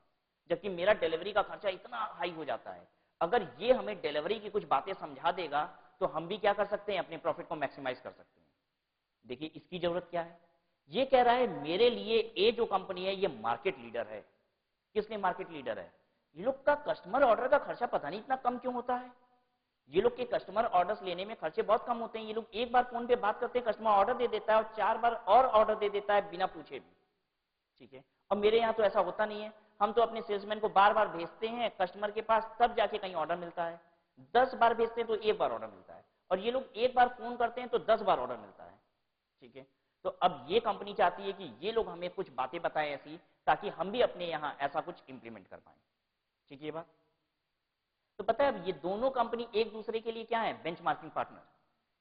जबकि मेरा डिलीवरी का खर्चा इतना हाई हो जाता है। अगर ये हमें डिलीवरी की कुछ बातें समझा देगा तो हम भी क्या कर सकते हैं, अपने प्रॉफिट को मैक्सिमाइज कर सकते हैं। देखिए इसकी जरूरत क्या है, ये कह रहा है मेरे लिए ए जो कंपनी है ये मार्केट लीडर है। किस लिए मार्केट लीडर है, ये लोग का कस्टमर ऑर्डर का खर्चा पता नहीं इतना कम क्यों होता है, ये लोग के कस्टमर ऑर्डर्स लेने में खर्चे बहुत कम होते हैं। ये लोग एक बार फोन पे बात करते हैं, कस्टमर ऑर्डर दे देता है और 4 बार और ऑर्डर दे देता है बिना पूछे भी। ठीक है, और मेरे यहाँ तो ऐसा होता नहीं है, हम तो अपने सेल्समैन को बार बार भेजते हैं कस्टमर के पास, तब जाके कहीं ऑर्डर मिलता है। 10 बार भेजते हैं तो एक बार ऑर्डर मिलता है, और ये लोग एक बार फोन करते हैं तो 10 बार ऑर्डर मिलता है। ठीक है, तो अब ये कंपनी चाहती है कि ये लोग हमें कुछ बातें बताएं ऐसी, ताकि हम भी अपने यहाँ ऐसा कुछ इंप्लीमेंट कर पाए। ठीक है, ये बात तो पता है। अब ये दोनों कंपनी एक दूसरे के लिए क्या है, बेंचमार्किंग पार्टनर।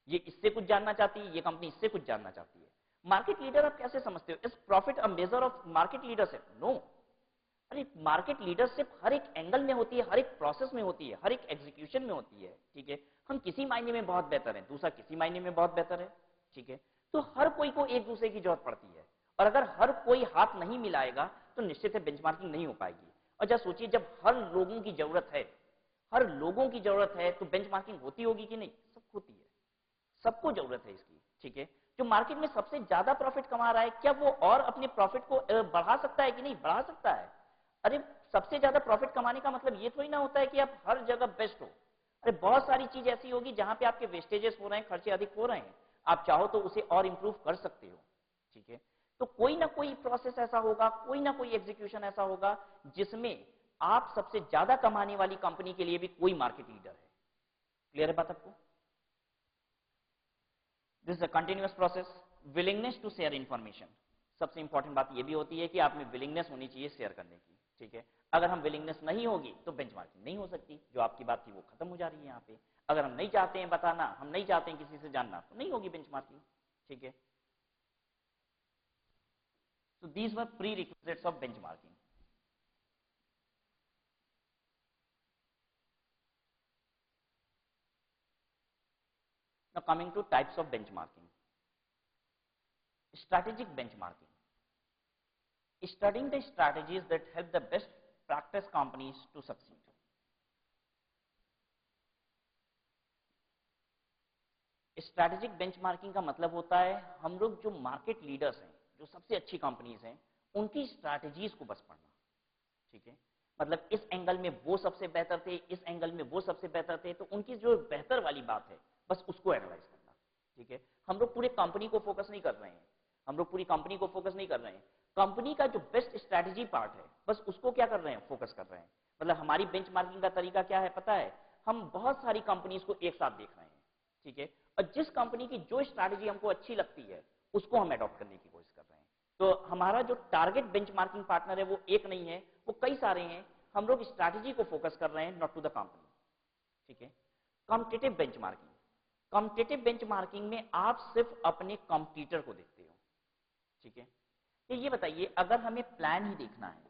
ये इससे कुछ जानना चाहती है, ये कंपनी इससे कुछ जानना चाहती है। मार्केट लीडर आप कैसे समझते हो, is profit a measure of market leadership, no. अरे मार्केट लीडरशिप हर एक एंगल में होती है, हर एक प्रोसेस में होती है, हर एक एग्जीक्यूशन में होती है। ठीक है, हम किसी मायने में बहुत बेहतर हैं, दूसरा किसी मायने में बहुत बेहतर है। ठीक है, तो हर कोई को एक दूसरे की जरूरत पड़ती है, और अगर हर कोई हाथ नहीं मिलाएगा तो निश्चित है बेंचमार्किंग नहीं हो पाएगी। और जब सोचिए जब हर लोगों की जरूरत है, हर लोगों की जरूरत है, तो बेंचमार्किंग होती होगी कि नहीं, सब होती है, सबको जरूरत है इसकी। ठीक है, जो मार्केट में सबसे ज्यादा प्रॉफिट कमा रहा है, क्या वो और अपने प्रॉफिट को बढ़ा सकता है कि नहीं, बढ़ा सकता है। अरे सबसे ज्यादा प्रॉफिट कमाने का मतलब ये थोड़ी ना होता है कि आप हर जगह बेस्ट हो। अरे बहुत सारी चीज ऐसी होगी जहां पे आपके वेस्टेजेस हो रहे हैं, खर्चे अधिक हो रहे हैं, आप चाहो तो उसे और इंप्रूव कर सकते हो। ठीक है, तो कोई ना कोई प्रोसेस ऐसा होगा, कोई ना कोई एग्जीक्यूशन ऐसा होगा जिसमें आप सबसे ज्यादा कमाने वाली कंपनी के लिए भी कोई मार्केट लीडर है। क्लियर है बात आपको? This is a continuous process. Willingness to share information, सबसे इंपॉर्टेंट बात यह भी होती है कि आप में विलिंगनेस होनी चाहिए शेयर करने की। ठीक है, अगर हम विलिंगनेस नहीं होगी तो बेंचमार्किंग नहीं हो सकती। जो आपकी बात थी वो खत्म हो जा रही है यहाँ पे। अगर हम नहीं चाहते हैं बताना, हम नहीं चाहते हैं किसी से जानना, तो नहीं होगी बेंचमार्किंग। ठीक है, so these were prerequisites of benchmarking. Now coming to types of benchmarking. Strategic benchmarking, studying the strategies that help the best practice companies to succeed. Strategic benchmarking का मतलब होता है हम लोग जो मार्केट लीडर्स हैं, जो सबसे अच्छी कंपनीज हैं, उनकी स्ट्रैटेजीज को बस पढ़ना। ठीक है, मतलब इस एंगल में वो सबसे बेहतर थे, इस एंगल में वो सबसे बेहतर थे, तो उनकी जो बेहतर वाली बात है बस उसको एनालाइज करना। ठीक है, हम लोग पूरे कंपनी को फोकस नहीं कर रहे हैं, हम लोग पूरी कंपनी को फोकस नहीं कर रहे हैं, कंपनी का जो बेस्ट स्ट्रैटेजी पार्ट है बस उसको क्या कर रहे हैं, फोकस कर रहे हैं। मतलब हमारी बेंचमार्किंग का तरीका क्या है पता है, हम बहुत सारी कंपनीज को एक साथ देख रहे हैं। ठीक है, और जिस कंपनी की जो स्ट्रैटेजी हमको अच्छी लगती है उसको हम अडॉप्ट करने की कोशिश कर रहे हैं। तो हमारा जो टारगेट बेंचमार्किंग पार्टनर है वो एक नहीं है, वो कई सारे हैं। हम लोग स्ट्रैटेजी को फोकस कर रहे हैं, नॉट टू द कंपनी। ठीक है, कॉम्पिटिटिव बेंचमार्किंग, कॉम्पिटिटिव बेंचमार्किंग में आप सिर्फ अपने कॉम्पिटिटर को देखते हो। ठीक है, तो ये बताइए अगर हमें प्लान ही देखना है,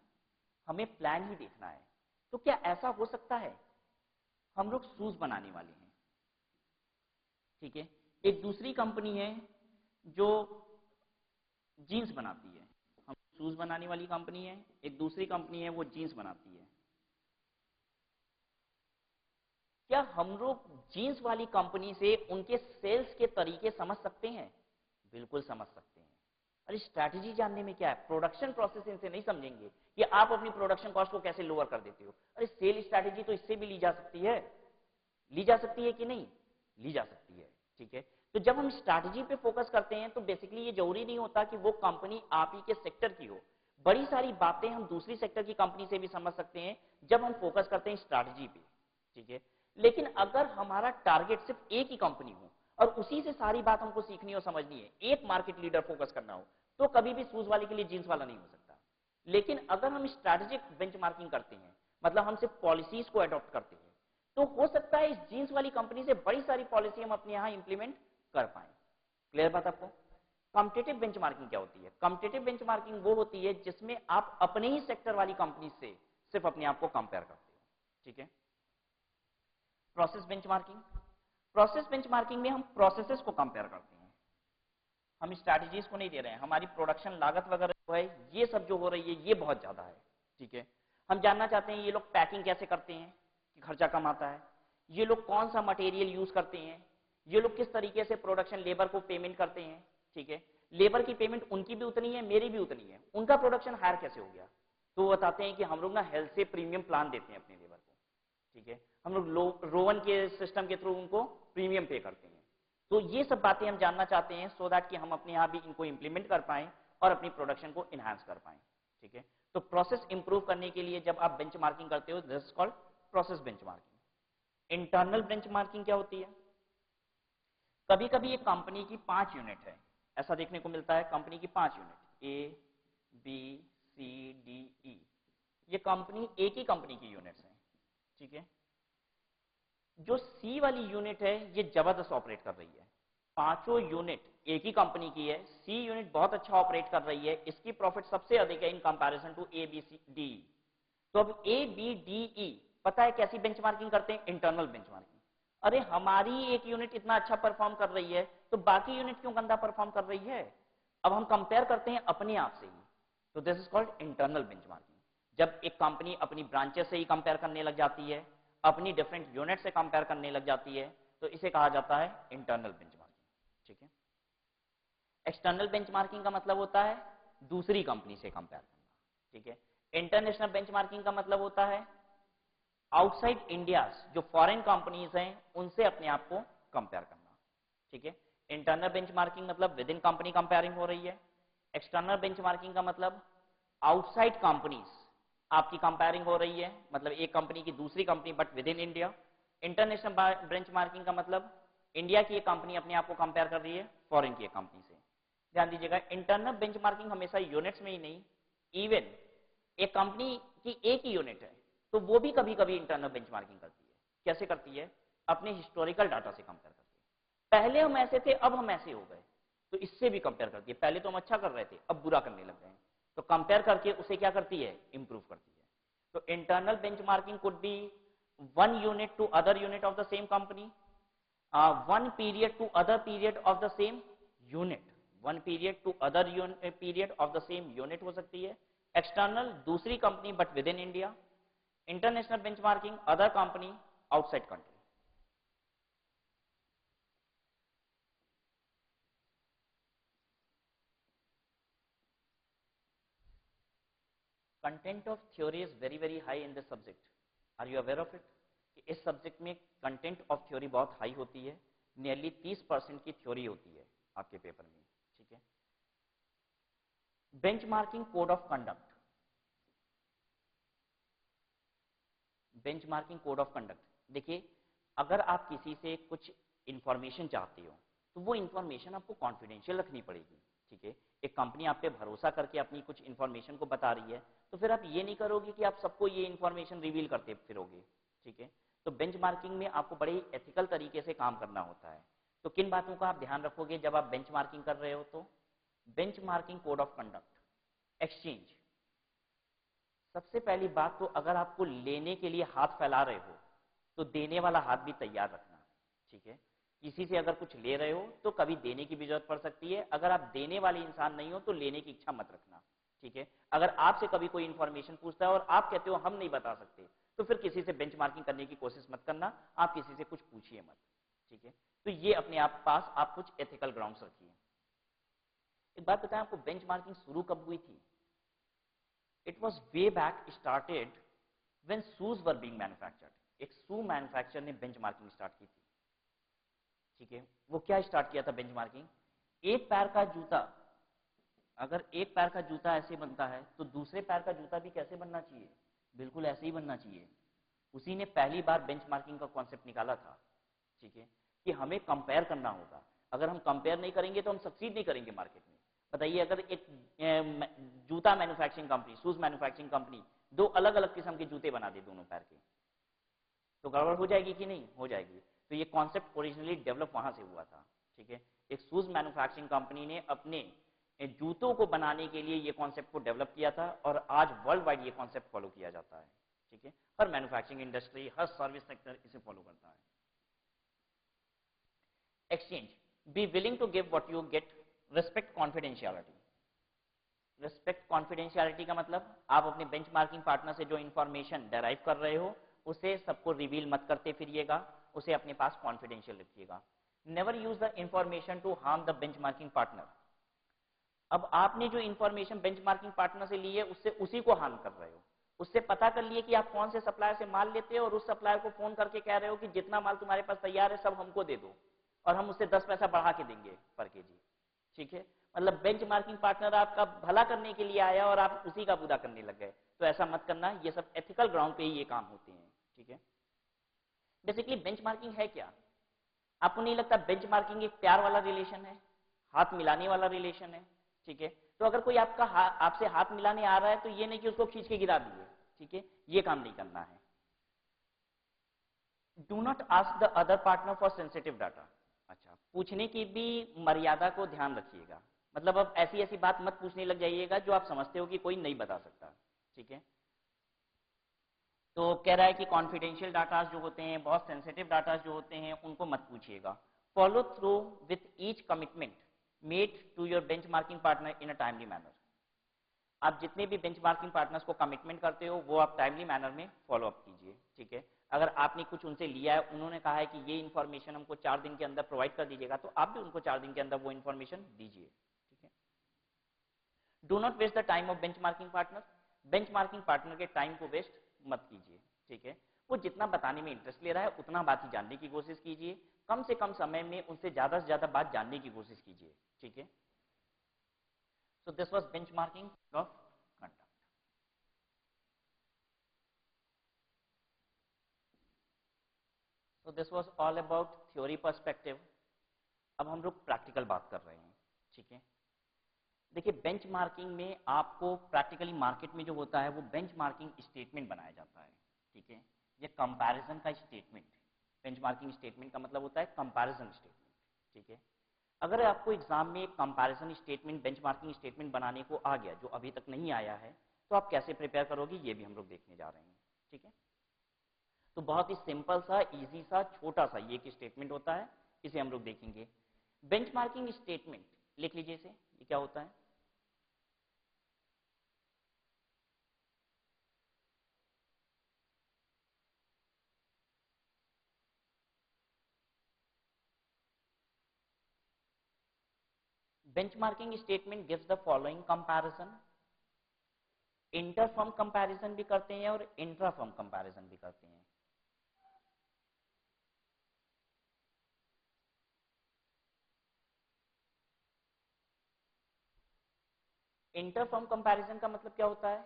हमें प्लान ही देखना है, तो क्या ऐसा हो सकता है हम लोग शूज बनाने वाले हैं, ठीक है, एक दूसरी कंपनी है जो जीन्स बनाती है, हम शूज बनाने वाली कंपनी है, एक दूसरी कंपनी है वो जीन्स बनाती है, क्या हम लोग जीन्स वाली कंपनी से उनके सेल्स के तरीके समझ सकते हैं? बिल्कुल समझ सकते हैं। अरे स्ट्रैटेजी जानने में क्या है, प्रोडक्शन प्रोसेस इनसे नहीं समझेंगे कि आप अपनी प्रोडक्शन कॉस्ट को कैसे लोअर कर देते हो। अरे सेल स्ट्रैटेजी तो इससे भी ली जा सकती है, ली जा सकती है कि नहीं, ली जा सकती है। ठीक है, तो जब हम स्ट्रैटेजी पे फोकस करते हैं तो बेसिकली ये जरूरी नहीं होता कि वो कंपनी आप ही के सेक्टर की हो, बड़ी सारी बातें हम दूसरी सेक्टर की कंपनी से भी समझ सकते हैं जब हम फोकस करते हैं स्ट्रैटेजी पे। ठीक है, लेकिन अगर हमारा टारगेट सिर्फ एक ही कंपनी हो और उसी से सारी बात हमको सीखनी और समझनी है, एक मार्केट लीडर फोकस करना हो, तो कभी भी शूज वाले के लिए जींस वाला नहीं हो सकता। लेकिन अगर हम स्ट्रैटेजिक बेंचमार्किंग करते हैं, मतलब हम सिर्फ पॉलिसीज को अडॉप्ट करते हैं, तो हो सकता है इस जींस वाली कंपनी से बड़ी सारी पॉलिसी हम अपने यहां इंप्लीमेंट कर पाए। क्लियर बात आपको? कॉम्पिटिटिव बेंचमार्किंग क्या होती है? कॉम्पिटिटिव बेंचमार्किंग वो होती है जिसमें आप अपने ही सेक्टर वाली कंपनी से सिर्फ अपने आप को कंपेयर करते हो। ठीक है, प्रोसेस बेंचमार्किंग, प्रोसेस बेंचमार्किंग में हम प्रोसेसेस को कंपेयर करते हैं, हम स्ट्रैटेजीज को नहीं दे रहे हैं। हमारी प्रोडक्शन लागत वगैरह जो है ये सब जो हो रही है ये बहुत ज्यादा है। ठीक है, हम जानना चाहते हैं ये लोग पैकिंग कैसे करते हैं कि खर्चा कम आता है, ये लोग कौन सा मटेरियल यूज करते हैं, ये लोग किस तरीके से प्रोडक्शन लेबर को पेमेंट करते हैं। ठीक है, लेबर की पेमेंट उनकी भी उतनी है, मेरी भी उतनी है, उनका प्रोडक्शन हायर कैसे हो गया? तो वो बताते हैं कि हम लोग ना हेल्थ से प्रीमियम प्लान देते हैं अपने लेबर को। ठीक है, हम लोग रोवन के सिस्टम के थ्रू उनको प्रीमियम पे करते हैं। तो ये सब बातें हम जानना चाहते हैं सो दैट कि हम अपने यहाँ भी इनको इंप्लीमेंट कर पाएं और अपनी प्रोडक्शन को इनहांस कर पाएं। ठीक है, तो प्रोसेस इंप्रूव करने के लिए जब आप बेंचमार्किंग करते हो, this is called process benchmarking. Internal benchmarking क्या होती है? कभी कभी एक कंपनी की 5 यूनिट है, ऐसा देखने को मिलता है, कंपनी की 5 unit A B C D E, ये कंपनी एक ही कंपनी की यूनिट्स हैं। ठीक है, जो सी वाली यूनिट है ये जबरदस्त ऑपरेट कर रही है, पांचों यूनिट एक ही कंपनी की है, सी यूनिट बहुत अच्छा ऑपरेट कर रही है, इसकी प्रॉफिट सबसे अधिक है in comparison to A B C D. तो अब ए बी डी ई पता है कैसी बेंचमार्किंग करते हैं? Internal benchmarking. अरे हमारी एक यूनिट इतना अच्छा परफॉर्म कर रही है तो बाकी यूनिट क्यों गंदा परफॉर्म कर रही है? अब हम कंपेयर करते हैं अपने आप से ही, तो this is called internal benchmarking. जब एक कंपनी अपनी ब्रांचेस से ही कंपेयर करने लग जाती है, अपनी डिफरेंट यूनिट से कंपेयर करने लग जाती है, तो इसे कहा जाता है इंटरनल बेंचमार्किंग। ठीक है, एक्सटर्नल बेंचमार्किंग का मतलब होता है दूसरी कंपनी से कंपेयर करना। ठीक है, इंटरनेशनल बेंचमार्किंग का मतलब होता है आउटसाइड इंडिया जो फॉरेन कंपनीज हैं उनसे अपने आप को कंपेयर करना। ठीक है, इंटरनल बेंचमार्किंग मतलब विद इन कंपनी कंपेयरिंग हो रही है, एक्सटर्नल बेंचमार्किंग का मतलब आउटसाइड कंपनीज आपकी कंपेयरिंग हो रही है, मतलब एक कंपनी की दूसरी company but within India. International benchmarking का मतलब इंडिया की एक कंपनी अपने आप को कंपेयर कर रही है फॉरेन की एक कंपनी से। ध्यान दीजिएगा, इंटरनल बेंचमार्किंग हमेशा यूनिट्स में ही नहीं, इवन एक कंपनी की एक ही यूनिट है तो वो भी कभी कभी इंटरनल बेंचमार्किंग करती है। कैसे करती है? अपने हिस्टोरिकल डाटा से कंपेयर करती है। पहले हम ऐसे थे, अब हम ऐसे हो गए, तो इससे भी कंपेयर करती है। पहले तो हम अच्छा कर रहे थे, अब बुरा करने लग गए हैं, तो कंपेयर करके उसे क्या करती है? इंप्रूव करती है। तो internal benchmarking could be one unit to other unit of the same company, one period to other period of the same unit, one period to other period of the same unit हो सकती है। External दूसरी company but within India. International benchmarking other company outside country. Content of theory is very very high in this subject, are you aware of it? कि इस subject में content of theory बहुत high होती है, nearly 30% की theory होती है आपके पेपर में। ठीक है, benchmarking code of conduct. Benchmarking code of conduct, देखिए अगर आप किसी से कुछ इंफॉर्मेशन चाहते हो तो वो इंफॉर्मेशन आपको कॉन्फिडेंशियल रखनी पड़ेगी। ठीक है, एक कंपनी आप पे भरोसा करके अपनी कुछ इंफॉर्मेशन को बता रही है तो फिर आप ये नहीं करोगे कि आप सबको ये इंफॉर्मेशन रिवील करते फिरोगे। ठीक है, तो बेंचमार्किंग में आपको बड़े एथिकल तरीके से काम करना होता है। तो किन बातों का आप ध्यान रखोगे जब आप बेंचमार्किंग कर रहे हो? तो benchmarking code of conduct, exchange. सबसे पहली बात तो अगर आपको लेने के लिए हाथ फैला रहे हो तो देने वाला हाथ भी तैयार रखना। ठीक है, किसी से अगर कुछ ले रहे हो तो कभी देने की भी जरूरत पड़ सकती है, अगर आप देने वाले इंसान नहीं हो तो लेने की इच्छा मत रखना। ठीक है, अगर आपसे कभी कोई इंफॉर्मेशन पूछता है और आप कहते हो हम नहीं बता सकते तो फिर किसी से बेंचमार्किंग करने की कोशिश मत करना, आप किसी से कुछ पूछिए मत। ठीक है, तो ये अपने आप पास आप कुछ एथिकल ग्राउंड्स रखिए। एक बात बताएं, आपको बेंचमार्किंग शुरू कब हुई थी? It was way back started when shoes were being manufactured. एक शू मैन्युफैक्चर ने बेंचमार्किंग स्टार्ट की थी। ठीक है, वो क्या स्टार्ट किया था बेंचमार्किंग? एक पैर का जूता, अगर एक पैर का जूता ऐसे बनता है तो दूसरे पैर का जूता भी कैसे बनना चाहिए? बिल्कुल ऐसे ही बनना चाहिए। उसी ने पहली बार बेंचमार्किंग का कॉन्सेप्ट निकाला था। ठीक है, कि हमें कंपेयर करना होगा, अगर हम कंपेयर नहीं करेंगे तो हम सक्सीड नहीं करेंगे मार्केट में। बताइए, अगर एक जूता manufacturing company, shoes manufacturing company दो अलग अलग किस्म के जूते बना दे दोनों पैर के, तो गड़बड़ हो जाएगी कि नहीं हो जाएगी? तो ये कॉन्सेप्ट ओरिजिनली डेवलप वहां से हुआ था। ठीक है, एक शूज मैन्युफैक्चरिंग कंपनी ने अपने जूतों को बनाने के लिए ये कॉन्सेप्ट को डेवलप किया था और आज वर्ल्ड वाइड ये कॉन्सेप्ट फॉलो किया जाता है। ठीक है, हर मैन्युफैक्चरिंग इंडस्ट्री, हर सर्विस सेक्टर इसे फॉलो करता है। Exchange, be willing to give what you get, respect confidentiality. Respect confidentiality का मतलब आप अपने बेंचमार्किंग पार्टनर से जो इंफॉर्मेशन डेराइव कर रहे हो उसे सबको रिवील मत करते फिरिएगा, उसे अपने पास कॉन्फिडेंशियल रखिएगा। Never use the information to harm the benchmarking partner. अब आपने जो इंफॉर्मेशन बेंचमार्किंग पार्टनर से ली है उससे उसी को हार्म कर रहे हो। उससे पता कर लिए कि आप कौन से सप्लायर से माल लेते हो और उस सप्लायर को फोन करके कह रहे हो कि जितना माल तुम्हारे पास तैयार है सब हमको दे दो और हम उससे 10 पैसा बढ़ा के देंगे पर केजी। ठीक है, मतलब बेंचमार्किंग पार्टनर आपका भला करने के लिए आया और आप उसी का बुरा करने लग गए, तो ऐसा मत करना। ये सब एथिकल ग्राउंड पे ही ये काम होते हैं। ठीक है, बेसिकली बेंचमार्किंग है क्या? आपको नहीं लगता बेंचमार्किंग एक प्यार वाला रिलेशन है, हाथ मिलाने वाला रिलेशन है? ठीक है, तो अगर कोई आपका आपसे हाथ मिलाने आ रहा है तो ये नहीं कि उसको खींच के गिरा दिए। ठीक है, ये काम नहीं करना है। Do not ask the other partner for sensitive data. अच्छा, पूछने की भी मर्यादा को ध्यान रखिएगा, मतलब अब ऐसी ऐसी बात मत पूछने लग जाइएगा जो आप समझते हो कि कोई नहीं बता सकता। ठीक है, तो कह रहा है कि कॉन्फिडेंशियल डाटा जो होते हैं, बहुत सेंसिटिव डाटा जो होते हैं उनको मत पूछिएगा। Follow through with each commitment made to your benchmarking partner in a timely manner. आप जितने भी बेंचमार्किंग पार्टनर्स को कमिटमेंट करते हो वो आप टाइमली मैनर में फॉलो अप कीजिए। ठीक है, अगर आपने कुछ उनसे लिया है, उन्होंने कहा है कि ये इन्फॉर्मेशन हमको 4 दिन के अंदर प्रोवाइड कर दीजिएगा, तो आप भी उनको 4 दिन के अंदर वो इन्फॉर्मेशन दीजिए। ठीक है, do not waste the time of benchmarking partner. Benchmarking partner के टाइम को वेस्ट मत कीजिए। ठीक है, वो जितना बताने में इंटरेस्ट ले रहा है उतना बात ही जानने की कोशिश कीजिए, कम से कम समय में उनसे ज्यादा से ज्यादा बात जानने की कोशिश कीजिए। ठीक है, So this was benchmarking of conduct. So this was all about theory perspective. अब हम लोग प्रैक्टिकल बात कर रहे हैं, ठीक है। देखिए बेंचमार्किंग में आपको प्रैक्टिकली मार्केट में जो होता है वो बेंचमार्किंग स्टेटमेंट बनाया जाता है, ठीक है। ये कंपैरिजन का स्टेटमेंट, बेंचमार्किंग स्टेटमेंट का मतलब होता है कंपैरिजन स्टेटमेंट, ठीक है। अगर आपको एग्जाम में एक कंपैरिजन स्टेटमेंट, बेंचमार्किंग स्टेटमेंट बनाने को आ गया जो अभी तक नहीं आया है, तो आप कैसे प्रिपेयर करोगे ये भी हम लोग देखने जा रहे हैं, ठीक है। तो बहुत ही सिंपल सा, इजी सा, छोटा सा ये एक स्टेटमेंट होता है, इसे हम लोग देखेंगे। बेंचमार्किंग स्टेटमेंट लिख लीजिए इसे, ये क्या होता है। Benchmarking statement gives the following comparison. Inter firm comparison भी करते हैं और इंट्रा फर्म कंपैरिजन भी करते हैं। इंटर फर्म कंपैरिजन का मतलब क्या होता है,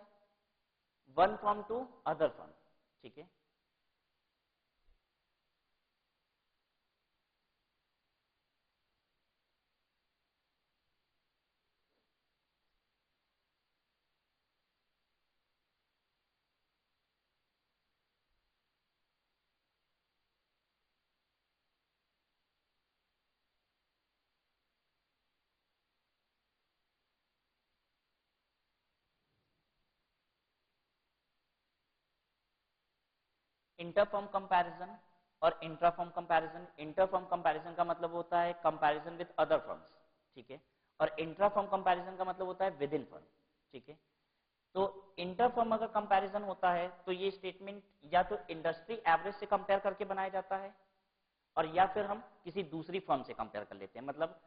one firm to other firm, ठीक है। इंटर फर्म कंपैरिजन और intra firm comparison. Inter firm comparison का मतलब होता है कंपैरिजन विद अदर फर्म्स, ठीक है। और इंट्रा फर्म कंपैरिजन का मतलब होता है विद इन फर्म, ठीक है। तो इंटर फर्म अगर कंपैरिजन होता है तो ये स्टेटमेंट या तो इंडस्ट्री एवरेज से कंपेयर करके बनाया जाता है, और या फिर हम किसी दूसरी फर्म से कंपेयर कर लेते हैं। मतलब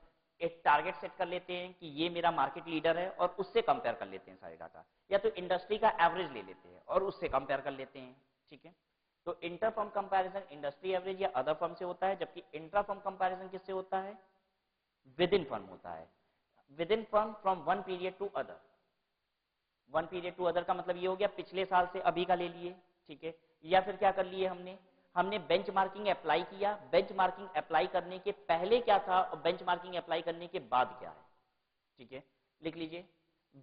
एक टारगेट सेट कर लेते हैं कि ये मेरा मार्केट लीडर है और उससे कंपेयर कर लेते हैं सारे डाटा, या तो इंडस्ट्री का एवरेज ले लेते हैं और उससे कंपेयर कर लेते हैं, ठीक है। तो inter firm comparison industry average या अदर फर्म से होता है, जबकि इंट्रा फर्म कंपैरिजन किससे होता है, विद इन फर्म होता है। Within firm from one period to other. One period to other का मतलब ये हो गया पिछले साल से अभी का ले लिए, ठीक है। या फिर क्या कर लिए हमने, हमने बेंचमार्किंग अप्लाई किया, बेंचमार्किंग अप्लाई करने के पहले क्या था और बेंचमार्किंग अप्लाई करने के बाद क्या है, ठीक है। लिख लीजिए,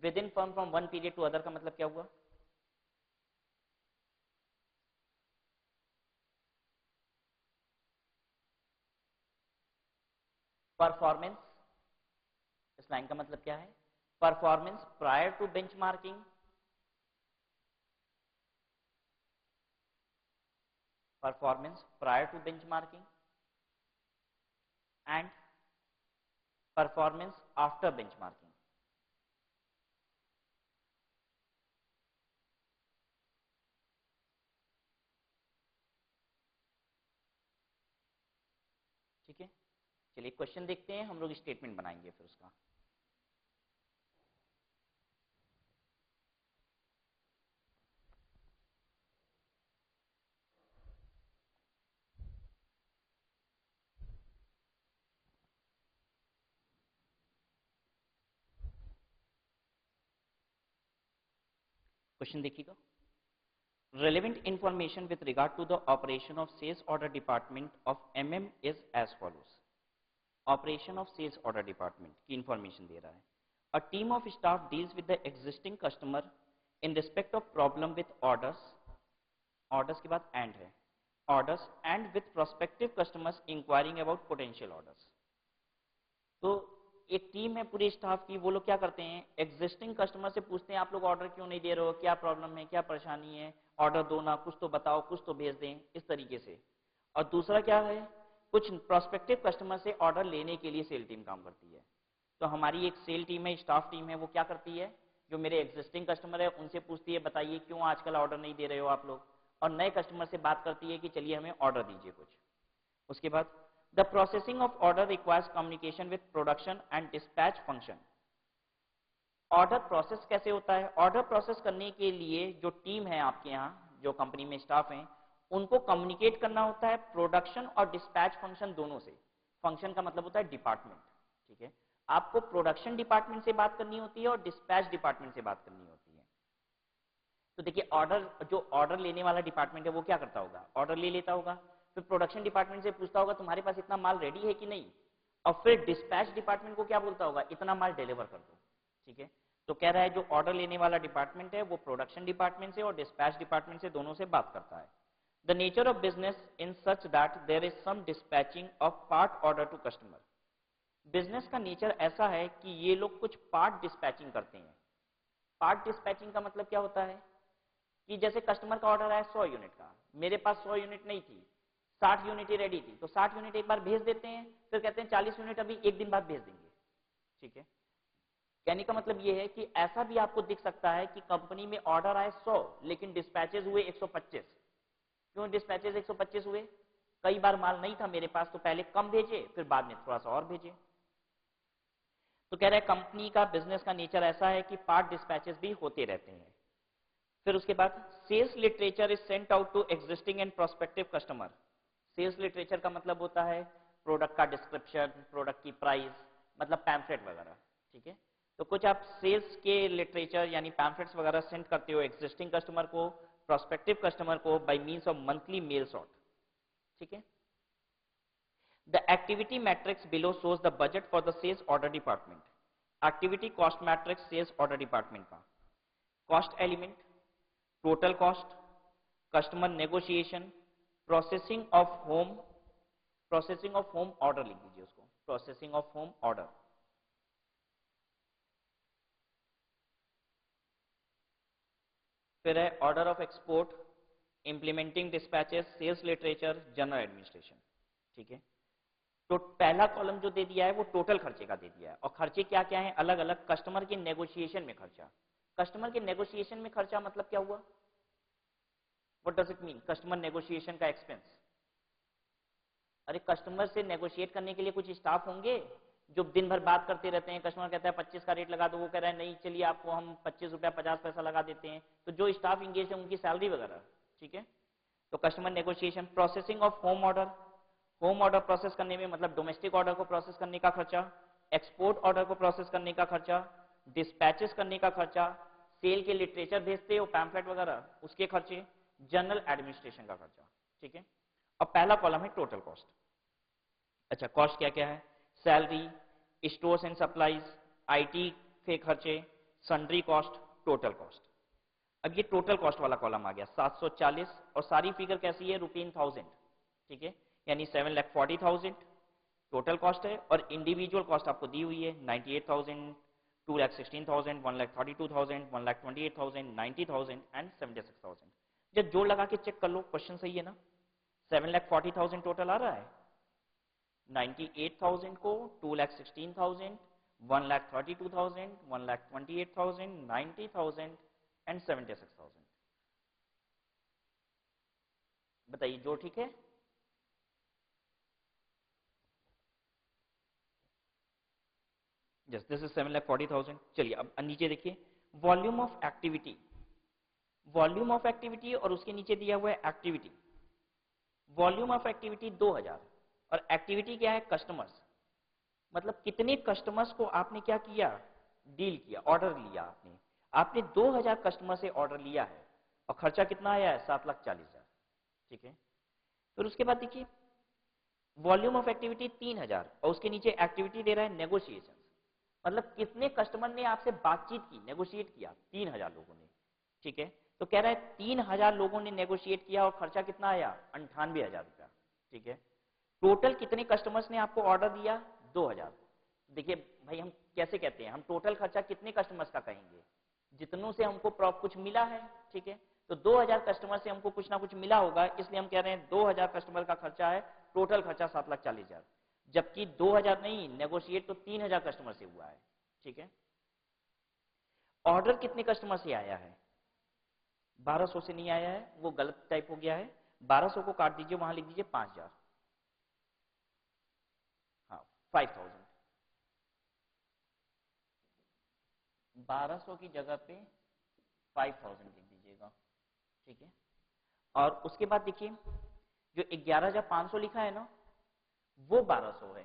within firm from one period to other का मतलब क्या हुआ, परफॉर्मेंस। इस लाइन का मतलब क्या है, performance prior to benchmarking, performance prior to benchmarking and performance after benchmarking. ठीक है, चलिए क्वेश्चन देखते हैं, हम लोग स्टेटमेंट बनाएंगे फिर उसका। क्वेश्चन देखिएगा, relevant information with regard to the operation of sales order department of is as follows. Operation of sales order department की information दे रहा है। A team of staff deals with the existing customer in respect of problem with orders, orders के बाद and है, orders and with prospective customers inquiring about potential orders। तो एक team है पूरी स्टाफ की, वो लोग क्या करते हैं, एग्जिस्टिंग कस्टमर से पूछते हैं आप लोग ऑर्डर क्यों नहीं दे रहे हो, क्या प्रॉब्लम है, क्या परेशानी है, ऑर्डर दो ना, कुछ तो बताओ, कुछ तो भेज दें, इस तरीके से। और दूसरा क्या है, कुछ प्रोस्पेक्टिव कस्टमर से ऑर्डर लेने के लिए सेल टीम काम करती है। तो हमारी एक सेल टीम है, स्टाफ टीम है, वो क्या करती है, जो मेरे एग्जिस्टिंग कस्टमर है उनसे पूछती है बताइए क्यों आजकल ऑर्डर नहीं दे रहे हो आप लोग, और नए कस्टमर से बात करती है कि चलिए हमें ऑर्डर दीजिए कुछ। उसके बाद the processing of order requires communication with production and dispatch function. Order process कैसे होता है, ऑर्डर प्रोसेस करने के लिए जो टीम है आपके यहाँ, जो कंपनी में स्टाफ हैं, उनको कम्युनिकेट करना होता है प्रोडक्शन और डिस्पैच फंक्शन दोनों से। फंक्शन का मतलब होता है डिपार्टमेंट, ठीक है। आपको प्रोडक्शन डिपार्टमेंट से बात करनी होती है और डिस्पैच डिपार्टमेंट से बात करनी होती है। तो देखिए जो ऑर्डर लेने वाला डिपार्टमेंट है वो क्या करता होगा, ऑर्डर ले लेता होगा, फिर प्रोडक्शन डिपार्टमेंट से पूछता होगा तुम्हारे पास इतना माल रेडी है कि नहीं, और फिर डिस्पैच डिपार्टमेंट को क्या बोलता होगा, इतना माल डिलीवर कर दो। ठीक है, तो कह रहा है जो ऑर्डर लेने वाला डिपार्टमेंट है वो प्रोडक्शन डिपार्टमेंट से और डिस्पैच डिपार्टमेंट से दोनों से बात करता है। The nature of business in such that there is some dispatching of part order to customer. Business का नेचर ऐसा है कि ये लोग कुछ पार्ट डिस्पैचिंग करते हैं। पार्ट डिस्पैचिंग का मतलब क्या होता है कि जैसे कस्टमर का ऑर्डर आया 100 यूनिट का, मेरे पास 100 यूनिट नहीं थी, 60 यूनिट ही रेडी थी, तो 60 यूनिट एक बार भेज देते हैं, फिर कहते हैं 40 यूनिट अभी एक दिन बाद भेज देंगे। ठीक है, कहने का मतलब ये है कि ऐसा भी आपको दिख सकता है कि कंपनी में ऑर्डर आए 100 लेकिन डिस्पैचेज हुए 125। क्यों डिस्पैचेज 125 हुए, कई बार माल नहीं था मेरे पास तो पहले कम भेजे फिर बाद में थोड़ा सा और भेजे। तो कह रहे हैं कंपनी का बिजनेस का नेचर ऐसा है कि पार्ट डिस्पैचेस भी होते रहते हैं। फिर उसके बाद sales literature is sent out to existing and prospective customer. Sales literature का मतलब होता है प्रोडक्ट का डिस्क्रिप्शन, प्रोडक्ट की प्राइस, मतलब पैम्फलेट वगैरह। ठीक है, तो कुछ आप सेल्स के लिटरेचर यानी पैम्फलेट्स वगैरह सेंड करते हो एग्जिस्टिंग कस्टमर को, प्रोस्पेक्टिव कस्टमर को by means of monthly mail sort. ठीक है, the activity matrix below shows the budget for the sales order department. Activity cost matrix sales order department का cost element, total cost, customer negotiation, processing of home order लिख दीजिए उसको, processing of home order. फिर है order of export, implementing dispatches, sales literature, general administration. ठीक है, तो पहला कॉलम जो दे दिया है वो टोटल खर्चे का दे दिया है, और खर्चे क्या क्या है अलग अलग। कस्टमर के नेगोशिएशन में खर्चा, कस्टमर के नेगोशिएशन में खर्चा मतलब क्या हुआ, what does it mean, customer negotiation का एक्सपेंस। अरे कस्टमर से नेगोशिएट करने के लिए कुछ स्टाफ होंगे जो दिन भर बात करते रहते हैं, कस्टमर कहता है 25 का रेट लगा दो, वो कह रहा है नहीं चलिए आपको हम 25 रुपया 50 पैसा लगा देते हैं, तो जो स्टाफ इंगेज है उनकी सैलरी वगैरह। ठीक है, तो customer negotiation. Processing of home order, home order process करने में मतलब डोमेस्टिक ऑर्डर को प्रोसेस करने का खर्चा, एक्सपोर्ट ऑर्डर को प्रोसेस करने का खर्चा, डिस्पैचेस करने का खर्चा, सेल के लिटरेचर भेजते हो पैम्फलेट वगैरह उसके खर्चे, जनरल एडमिनिस्ट्रेशन का खर्चा। ठीक है, और पहला कॉलम है टोटल कॉस्ट। अच्छा, कॉस्ट क्या क्या है, salary, stores and supplies, IT के खर्चे, सन्ड्री कॉस्ट, टोटल कॉस्ट। अब ये टोटल कॉस्ट वाला कॉलम आ गया 740, और सारी फिगर कैसी है, ₹1000। ठीक है, यानी 7,40,000 टोटल कॉस्ट है, और इंडिविजुअल कॉस्ट आपको दी हुई है 98,000, 2,16,000, 1,32,000, 1,28,000, 90,000 एंड 76,000। जब जोड़ लगा के चेक कर लो क्वेश्चन सही है ना, 7,40,000 टोटल आ रहा है, 98,000 को 2,16,000, 1,32,000, 1,28,000, 90,000 एंड 76,000। बताइए जो ठीक है। This is 7,40,000। चलिए अब नीचे देखिए, volume of activity, volume of activity और उसके नीचे दिया हुआ है एक्टिविटी। वॉल्यूम ऑफ एक्टिविटी 2000, और एक्टिविटी क्या है, कस्टमर्स, मतलब कितने कस्टमर्स को आपने क्या किया, डील किया, ऑर्डर लिया आपने। आपने 2000 कस्टमर से ऑर्डर लिया है और खर्चा कितना आया है, 7,40,000। ठीक है, फिर उसके बाद देखिए वॉल्यूम ऑफ एक्टिविटी 3000, और उसके नीचे एक्टिविटी दे रहा है नेगोशिएशन, मतलब कितने कस्टमर ने आपसे बातचीत की, नेगोशिएट किया, 3000 लोगों ने। ठीक है, तो कह रहा है 3000 लोगों ने नेगोशिएट किया और खर्चा कितना आया, 98,000 रुपया। ठीक है, टोटल कितने कस्टमर्स ने आपको ऑर्डर दिया, 2000। देखिए भाई हम कैसे कहते हैं, हम टोटल खर्चा कितने कस्टमर्स का कहेंगे, जितनों से हमको कुछ मिला है। ठीक है, तो 2000 कस्टमर से हमको कुछ ना कुछ मिला होगा, इसलिए हम कह रहे हैं 2000 कस्टमर का खर्चा है, टोटल खर्चा 7,40,000, जबकि 2000 नहीं, नेगोशिएट तो 3000 कस्टमर से हुआ है। ठीक है, ऑर्डर कितने कस्टमर से आया है, 1200 से नहीं आया है, वो गलत टाइप हो गया है, 1200 को काट दीजिए, वहां लिख दीजिए 5000, हाँ 5000, 1200 की जगह पे 5000 लिख दीजिएगा। ठीक है, और उसके बाद देखिए जो 11,500 लिखा है ना वो 1200 है,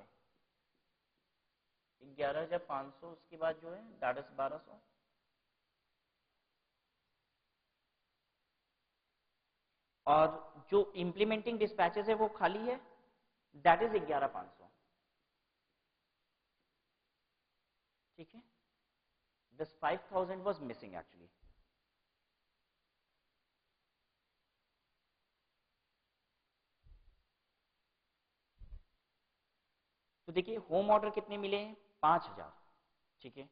11,500 उसके बाद जो है दैट इज 1200, और जो इम्प्लीमेंटिंग डिस्पैचेस है वो खाली है, दैट इज 11,500। ठीक है, दिस 5,000 वाज मिसिंग एक्चुअली। तो देखिए होम ऑर्डर कितने मिले हैं, 5,000। ठीक है,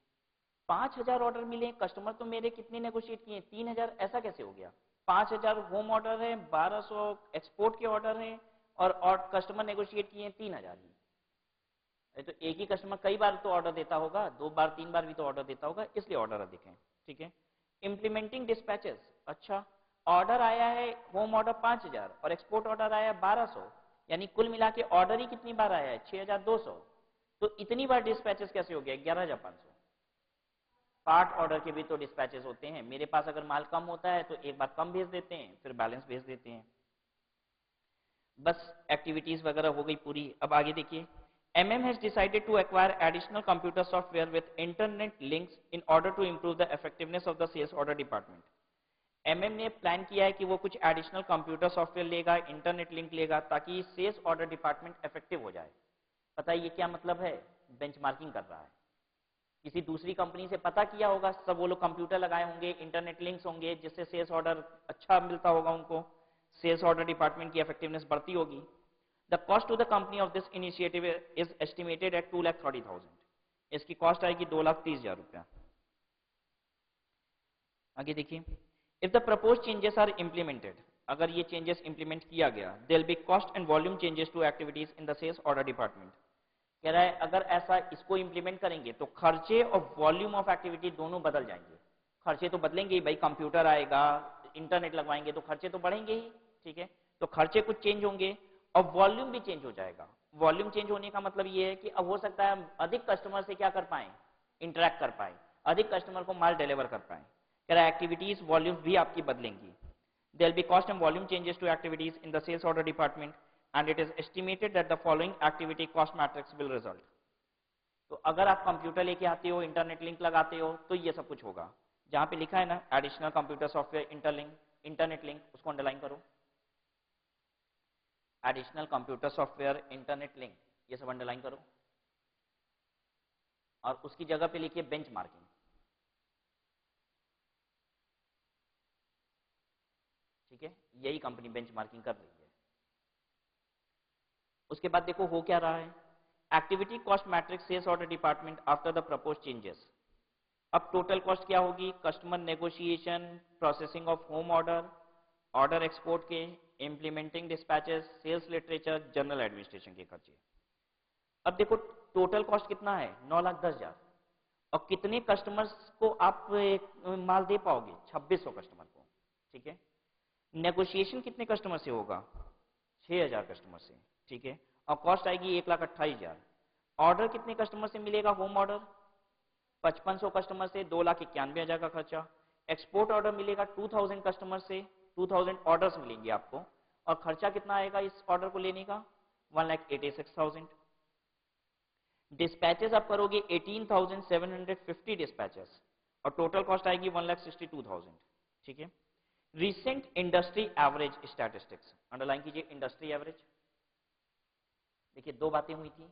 5,000 ऑर्डर मिले हैं, कस्टमर तो मेरे कितने नेगोशिएट किए, 3,000, ऐसा कैसे हो गया? 5,000 होम ऑर्डर है, 1,200 एक्सपोर्ट के ऑर्डर हैं, और कस्टमर नेगोशिएट किए हैं 3,000 ही। तो एक ही कस्टमर कई बार तो ऑर्डर देता होगा, 2 बार 3 बार भी तो ऑर्डर देता होगा, इसलिए ऑर्डर अधिक है। ठीक है, इंप्लीमेंटिंग डिस्पैचेस, अच्छा ऑर्डर आया है होम ऑर्डर 5,000 और एक्सपोर्ट ऑर्डर आया 1,200, यानी कुल मिला के ऑर्डर ही कितनी बार आया है, 6,200। तो इतनी बार डिस्पैचेस कैसे हो गया 11,500? पार्ट ऑर्डर के भी तो डिस्पैचेस होते हैं, मेरे पास अगर माल कम होता है तो एक बार कम भेज देते हैं, फिर बैलेंस भेज देते हैं। बस एक्टिविटीज वगैरह हो गई पूरी। अब आगे देखिए, MM has decided to acquire additional computer software with internet links in order to improve the effectiveness of the sales order department. MM ने प्लान किया है कि वो कुछ एडिशनल कंप्यूटर सॉफ्टवेयर लेगा, इंटरनेट लिंक लेगा, ताकि सेल्स ऑर्डर डिपार्टमेंट इफेक्टिव हो जाए। पता है ये क्या मतलब है? बेंचमार्किंग कर रहा है। किसी दूसरी कंपनी से पता किया होगा, सब वो लोग कंप्यूटर लगाए होंगे, इंटरनेट लिंक्स होंगे, जिससे सेल्स ऑर्डर अच्छा मिलता होगा उनको, सेल्स ऑर्डर डिपार्टमेंट की इफेक्टिवनेस बढ़ती होगी। The cost to the company of this initiative is estimated at 2,30,000। इसकी कॉस्ट आएगी 2,30,000 रुपया। आगे देखिए, if the propose changes are implemented, अगर ये चेंजेस इंप्लीमेंट किया गया, there will be cost and volume changes to activities in the sales order department. कह रहा है अगर ऐसा इसको इंप्लीमेंट करेंगे तो खर्चे और वॉल्यूम ऑफ एक्टिविटी दोनों बदल जाएंगे। खर्चे तो बदलेंगे ही भाई, कंप्यूटर आएगा, इंटरनेट लगवाएंगे तो खर्चे तो बढ़ेंगे ही। ठीक है, तो खर्चे कुछ चेंज होंगे और वॉल्यूम भी चेंज हो जाएगा। वॉल्यूम चेंज होने का मतलब ये है कि अब हो सकता है हम अधिक कस्टमर से क्या कर पाए, इंटरेक्ट कर पाए, अधिक कस्टमर को माल डिलीवर कर पाए। कह रहा है एक्टिविटीज वॉल्यूम भी आपकी बदलेंगी। There will be cost and volume changes to activities in the sales order department and it is estimated that the following activity cost matrix will result। तो अगर आप कंप्यूटर लेके आते हो, इंटरनेट लिंक लगाते हो, तो ये सब कुछ होगा। जहां पे लिखा है ना additional computer software interlink internet link, उसको अंडरलाइन करो। Additional computer software internet link, ये सब अंडरलाइन करो, और उसकी जगह पे लिखिए बेंचमार्किंग। ठीक है, यही कंपनी बेंचमार्किंग कर रही है। उसके बाद देखो हो क्या रहा है, activity cost matrix sales order department after the propose changes. अब टोटल कॉस्ट क्या होगी, customer negotiation, processing of home order, order export के, implementing dispatches, sales literature, general administration के खर्चे। अब देखो टोटल कॉस्ट कितना है, 9,10,000, और कितने कस्टमर्स को आप माल दे पाओगे, 2,600 कस्टमर को। ठीक है, नेगोशिएशन कितने कस्टमर से होगा, 6,000 कस्टमर से। ठीक है, और कॉस्ट आएगी 1,28,000। ऑर्डर कितने कस्टमर से मिलेगा, होम ऑर्डर 5,500 कस्टमर से, 2,91,000 का खर्चा। एक्सपोर्ट ऑर्डर मिलेगा 2,000 कस्टमर से, 2,000 ऑर्डर्स मिलेंगे आपको, और खर्चा कितना आएगा इस ऑर्डर को लेने का, 1,86,000। डिस्पैचेस आप करोगे 18,750 डिस्पैचेस, और टोटल कॉस्ट आएगी 1,62,000। ठीक है, recent industry average statistics, underline कीजिए इंडस्ट्री एवरेज। देखिए दो बातें हुई थी,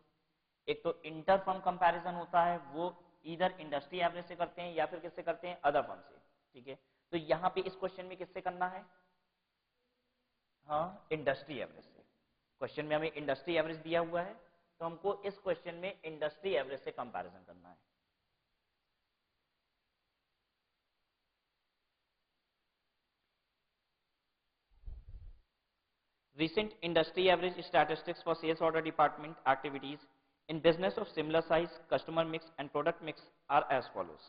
एक तो इंटर फर्म कंपैरिजन होता है, वो इधर इंडस्ट्री एवरेज से करते हैं या फिर किससे करते हैं, अदर फर्म से। ठीक है, तो यहां पे इस क्वेश्चन में किससे करना है, हाँ इंडस्ट्री एवरेज से। क्वेश्चन में हमें इंडस्ट्री एवरेज दिया हुआ है, तो हमको इस क्वेश्चन में इंडस्ट्री एवरेज से कंपैरिजन करना है। Recent industry average statistics for sales order department activities in business of similar size, customer mix and product mix are as follows.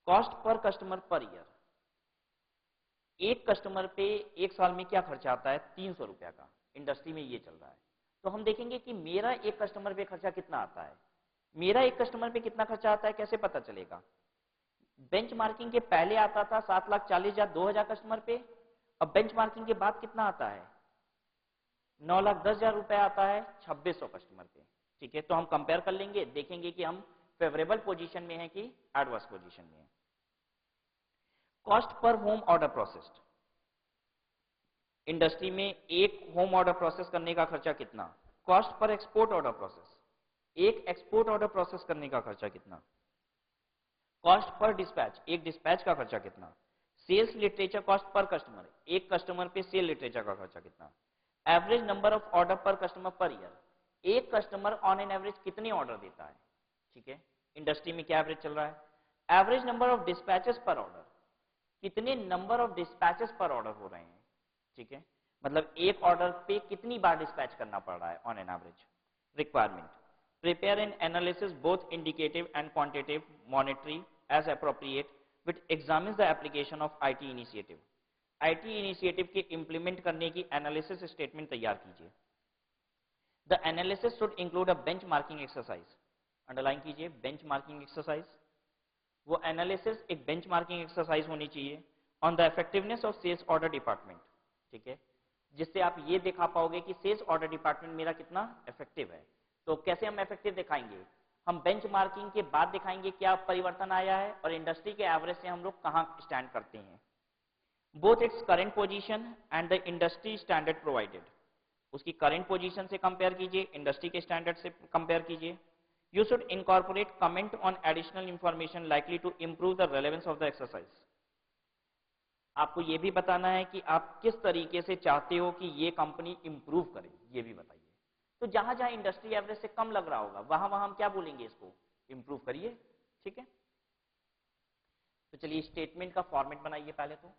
Cost per customer per year. एक customer पे एक साल में क्या खर्चा आता है, 300 रुपया का, इंडस्ट्री में ये चल रहा है। तो हम देखेंगे कि मेरा एक कस्टमर पे खर्चा कितना आता है, मेरा एक कस्टमर पे कितना खर्चा आता है, कैसे पता चलेगा। बेंचमार्किंग के पहले आता था 7,40,000 2,000 कस्टमर पे, अब बेंचमार्किंग के बाद कितना आता है, 9,10,000 रुपए आता है 2,600 कस्टमर पे। ठीक है, तो हम कंपेयर कर लेंगे, देखेंगे कि हम फेवरेबल पोजीशन में है कि एडवर्स पोजीशन में है। Cost per home order processed, industry में एक होम ऑर्डर प्रोसेस करने का खर्चा कितना? Cost per export order process, एक एक्सपोर्ट ऑर्डर प्रोसेस करने का खर्चा कितना? कॉस्ट पर डिस्पैच, एक डिस्पैच का खर्चा कितना? Sales literature cost per customer, एक कस्टमर पे सेल लिटरेचर का खर्चा कितना? Average number of order per customer per year, एक कस्टमर ऑन एन एवरेज कितने ऑर्डर देता है? ठीक है, इंडस्ट्री में क्या एवरेज चल रहा है? एवरेज नंबर ऑफ डिस्पैचेस पर ऑर्डर, कितने नंबर ऑफ डिस्पैचेस पर ऑर्डर हो रहे हैं? ठीक है, मतलब एक ऑर्डर पे कितनी बार डिस्पैच करना पड़ रहा है on an average. Requirement, prepare an analysis both indicative and quantitative monetary as appropriate which examines the application of IT initiative। IT initiative के implement करने की analysis statement तैयार कीजिए। The analysis should include a benchmarking exercise, underline कीजिए benchmarking exercise। वो analysis एक benchmarking exercise होनी चाहिए on the effectiveness of sales order department, ठीक है, जिससे आप ये दिखा पाओगे कि सेल्स ऑर्डर डिपार्टमेंट मेरा कितना इफेक्टिव है। तो कैसे हम इफेक्टिव दिखाएंगे? हम बेंचमार्किंग के बाद दिखाएंगे क्या परिवर्तन आया है और इंडस्ट्री के एवरेज से हम लोग कहां स्टैंड करते हैं। Both its current position and the industry standard provided, उसकी करंट पोजीशन से कंपेयर कीजिए, इंडस्ट्री के स्टैंडर्ड से कंपेयर कीजिए। You should incorporate comment on additional information likely to improve the relevance of the exercise. आपको यह भी बताना है कि आप किस तरीके से चाहते हो कि ये कंपनी इंप्रूव करे, ये भी बताइए। तो जहां जहां इंडस्ट्री एवरेज से कम लग रहा होगा वहां वहां हम क्या बोलेंगे, इसको इंप्रूव करिए। ठीक है, तो चलिए स्टेटमेंट का फॉर्मेट बनाइए पहले तो।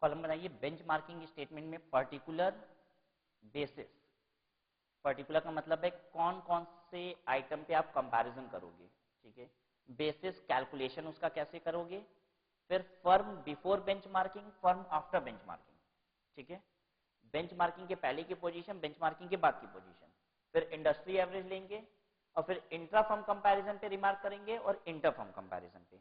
कॉलम बनाइए बेंचमार्किंग स्टेटमेंट में पर्टिकुलर बेसिस, पर्टिकुलर का मतलब है कौन कौन से आइटम पे आप कंपैरिजन करोगे। ठीक है, बेसिस कैलकुलेशन उसका कैसे करोगे, फिर firm before benchmarking, firm after benchmarking. ठीक है, बेंचमार्किंग के पहले की पोजीशन, बेंचमार्किंग के बाद की पोजीशन, फिर इंडस्ट्री एवरेज लेंगे और फिर इंट्रा फर्म कंपैरिजन पे रिमार्क करेंगे और इंटर फर्म कंपैरिजन पे।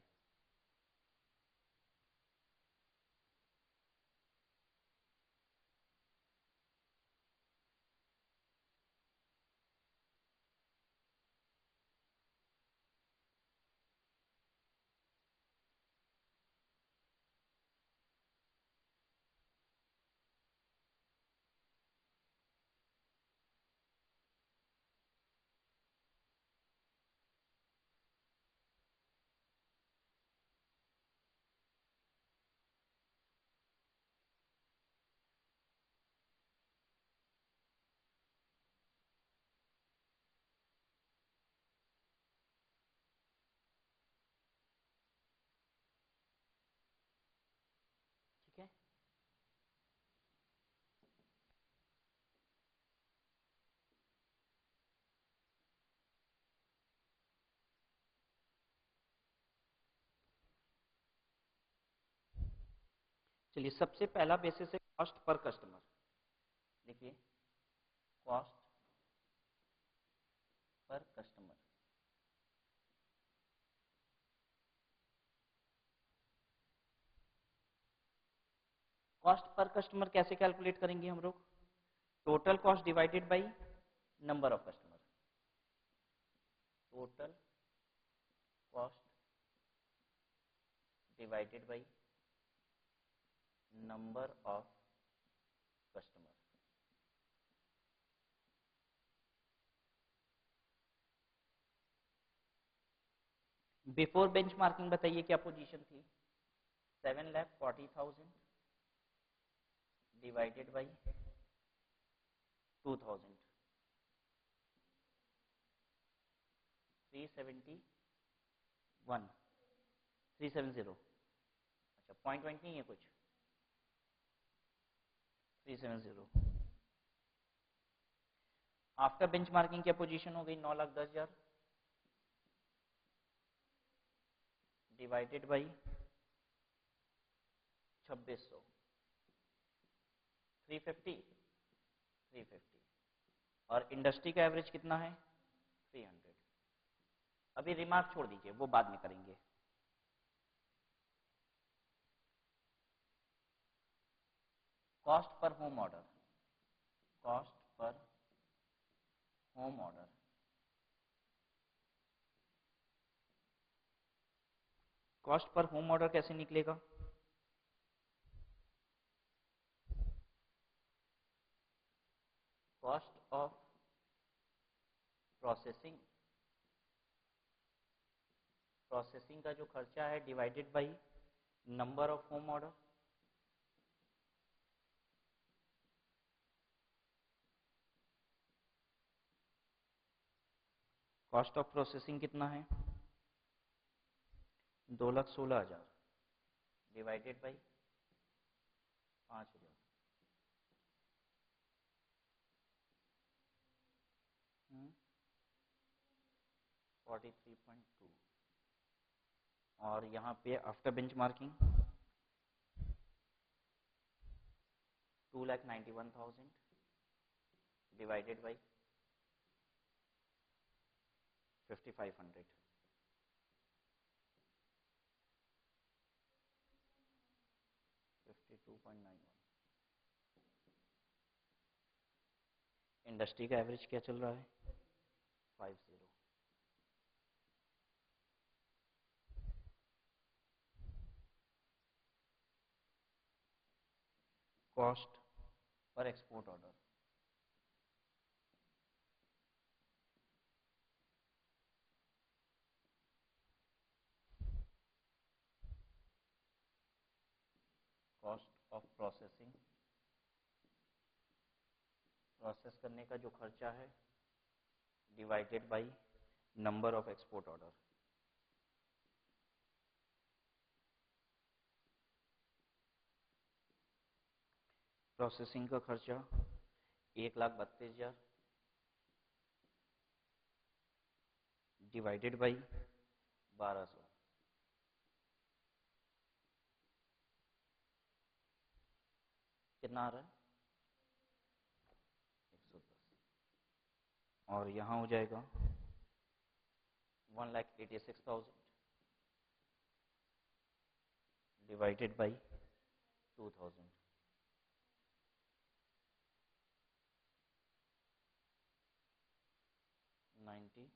ठीक है, चलिए सबसे पहला बेसिस है कॉस्ट पर कस्टमर। देखिए cost per customer, cost per customer कैसे कैलकुलेट करेंगे हम लोग? Total cost divided by number of customer, total cost divided by number of customer. Before benchmarking बताइए क्या पोजीशन थी? 7,40,000 डिवाइडेड बाई 2,000, 371, 370। अच्छा पॉइंट पॉइंट नहीं है कुछ, 370। आफ्टर बेंचमार्किंग क्या पोजीशन हो गई? 9,10,000 डिवाइडेड बाई 2600, 350, 350 और इंडस्ट्री का एवरेज कितना है 300। अभी रिमार्क छोड़ दीजिए, वो बाद में करेंगे। Cost per home order, cost per home order, cost per home order कैसे निकलेगा? कॉस्ट ऑफ प्रोसेसिंग, प्रोसेसिंग का जो खर्चा है divided by number of home order. Cost of processing कितना है 2,16,000 डिवाइडेड बाई 5,000, 43.2 और यहाँ पे after benchmarking 2,91,000 divided by 5,500, 52.91। Industry का एवरेज क्या चल रहा है 50। Cost per export order, cost of processing, process करने का जो खर्चा है divided by number of export order. Processing का खर्चा 1,32,000 डिवाइडेड बाई 1,200, कितना आ रहा है 110 और यहाँ हो जाएगा 1,86,000 डिवाइडेड बाई 2,000, 93।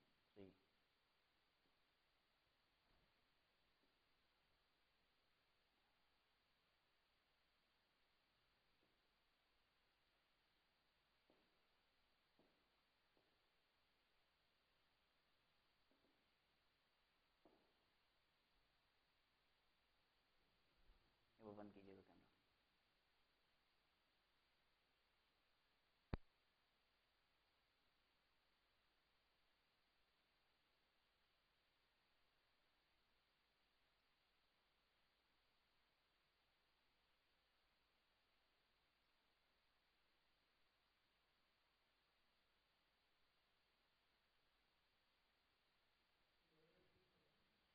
वो बंद कीजिएगा कैमरा।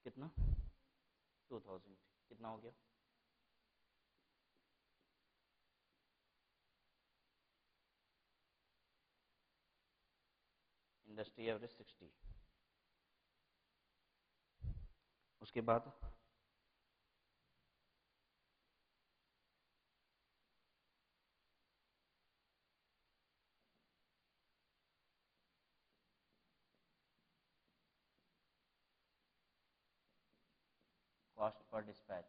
कितना 2,000 कितना हो गया इंडस्ट्री एवरेज 60। उसके बाद cost per dispatch,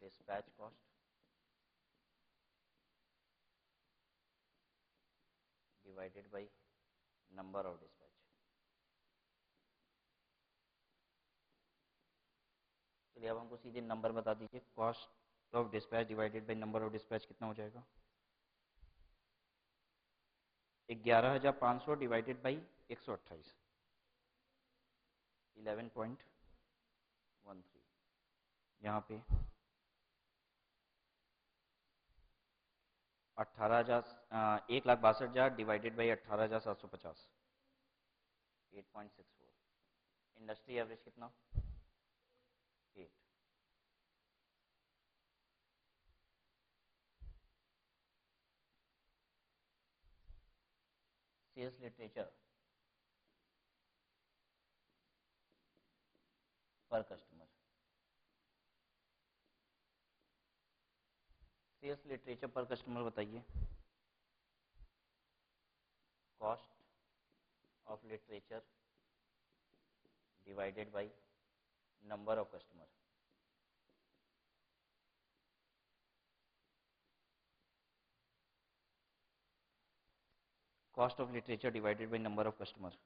dispatch cost divided by number of dispatch. चलिए अब हमको सीधे नंबर बता दीजिए, cost of dispatch divided by number of dispatch कितना हो जाएगा 11,500 डिवाइडेड बाई 128, 11.13। यहाँ पे 1,62,000 डिवाइडेड बाई 18,750, 8.64। इंडस्ट्री एवरेज कितना सेल्स लिटरेचर पर कस्टमर, सेल्स लिटरेचर पर कस्टमर बताइए। Cost of literature divided by number of customer. Cost of literature divided by number of customer.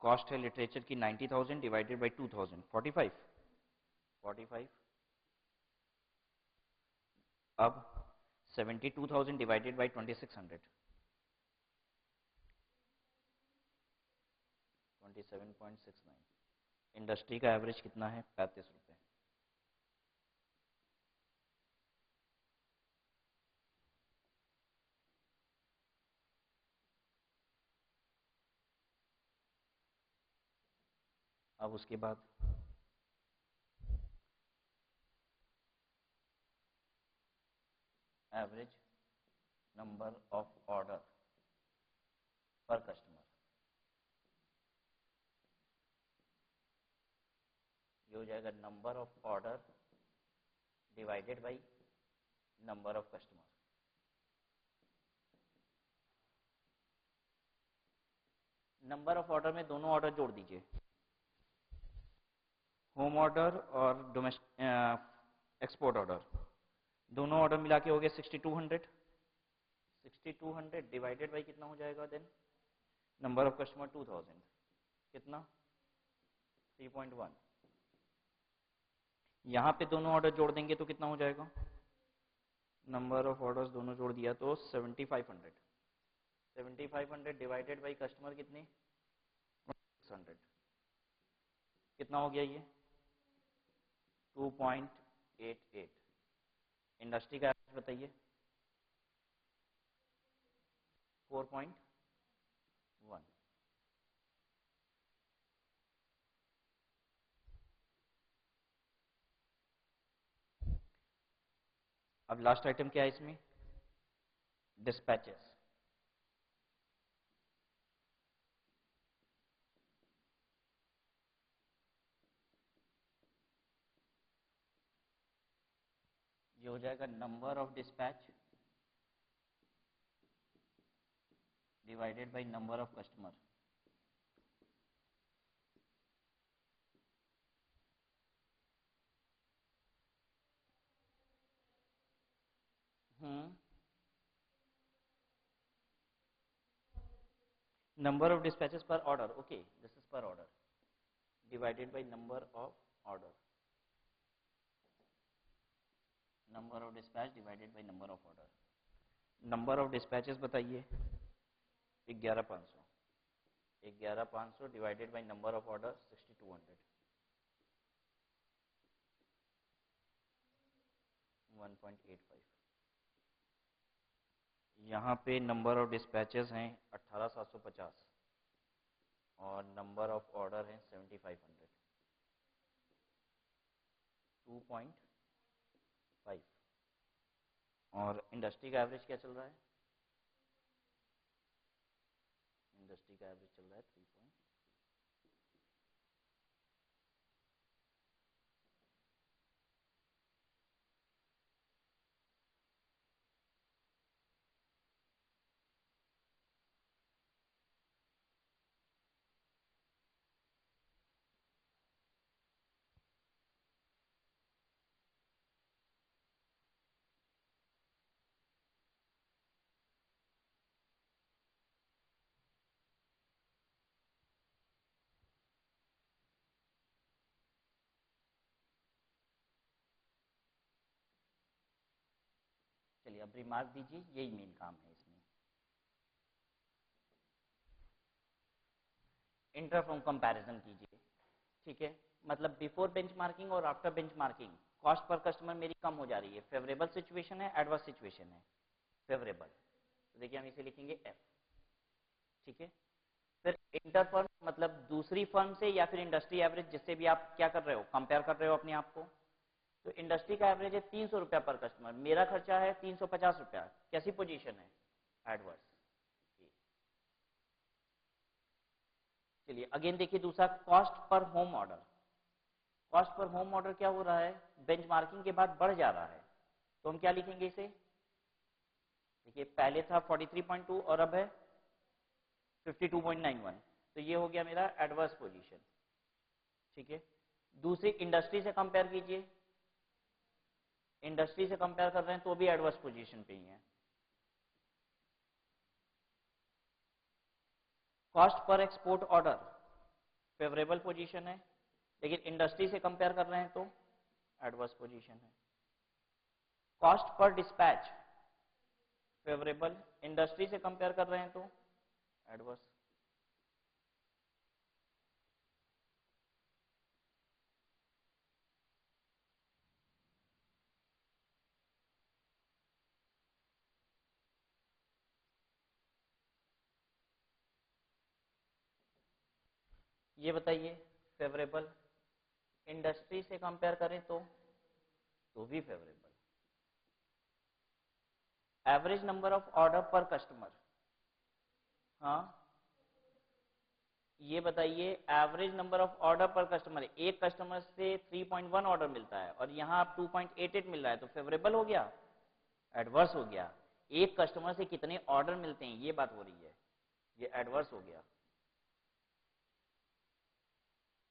Cost है लिटरेचर की 90,000 डिवाइडेड बाय 2000, 45। अब 72,000 divided by 2600, 27.69। Industry का average कितना है? 35 रुपये। अब उसके बाद average number of order per customer, ये हो जाएगा number of order divided by number of customer. Number of order में दोनों ऑर्डर जोड़ दीजिए, होम ऑर्डर और डोमेस्टिक एक्सपोर्ट ऑर्डर, दोनों ऑर्डर मिला के हो गए 6200। 6200 डिवाइडेड बाई कितना हो जाएगा देन? नंबर ऑफ कस्टमर 2000, कितना? 3.1। यहां पे दोनों ऑर्डर जोड़ देंगे तो कितना हो जाएगा? नंबर ऑफ ऑर्डर्स दोनों जोड़ दिया तो 7500। 7500 डिवाइडेड बाई कस्टमर कितनी? 600। कितना हो गया ये? 2.88। इंडस्ट्री का एवरेज बताइए। 4.1। अब लास्ट आइटम क्या है इसमें? डिस्पैचेस। ये हो जाएगा number of dispatch divided by number of customer. Number of dispatches per order, okay, this is per order, divided by number of order, number of dispatch divided by number of order। number of dispatches बताइए। 11500, 11500 divided by number of order 6200, 1.85। यहाँ पे number of dispatches हैं 18750 और number of order हैं 7500, 2.5। और industry का average क्या चल रहा है? इंडस्ट्री का एवरेज चल रहा है 3 पॉइंट। चलिए अब रिमार्क दीजिए, यही मेन काम है इसमें। इंटरफॉर्म कंपैरिजन कीजिए, ठीक है? मतलब बिफोर बेंचमार्किंग और after benchmarking cost per customer मेरी कम हो जा रही है। फेवरेबल सिचुएशन है, एडवर्स सिचुएशन है? फेवरेबल, तो देखिए हम इसे लिखेंगे एफ, ठीक है? फिर इंटर फर्म मतलब दूसरी फर्म से या फिर इंडस्ट्री एवरेज, जिससे भी आप क्या कर रहे हो, कंपेयर कर रहे हो अपने आप को। तो इंडस्ट्री का एवरेज है 300 रुपया पर कस्टमर, मेरा खर्चा है 350 रुपया। कैसी पोजीशन है, एडवर्स। चलिए अगेन देखिए दूसरा, cost per home order. Cost per home order क्या हो रहा है, बेंचमार्किंग के बाद बढ़ जा रहा है। तो हम क्या लिखेंगे इसे, देखिए पहले था 43.2 और अब है 52.91, तो ये हो गया मेरा एडवर्स पोजीशन। ठीक है, दूसरी इंडस्ट्री से कंपेयर कीजिए, इंडस्ट्री से कंपेयर कर रहे हैं तो भी एडवर्स पोजीशन पे ही है। Cost per export order favourable position है, लेकिन इंडस्ट्री से कंपेयर कर रहे हैं तो एडवर्स पोजीशन है। Cost per dispatch favourable, industry से कंपेयर कर रहे हैं तो एडवर्स। ये बताइए फेवरेबल, इंडस्ट्री से कंपेयर करें तो भी favourable. Average number of order per customer, हाँ ये बताइए average number of order per customer, एक कस्टमर से 3.1 ऑर्डर मिलता है और यहाँ आप 2.88 मिल रहा है, तो फेवरेबल हो गया, एडवर्स हो गया। एक कस्टमर से कितने ऑर्डर मिलते हैं ये बात हो रही है, ये एडवर्स हो गया।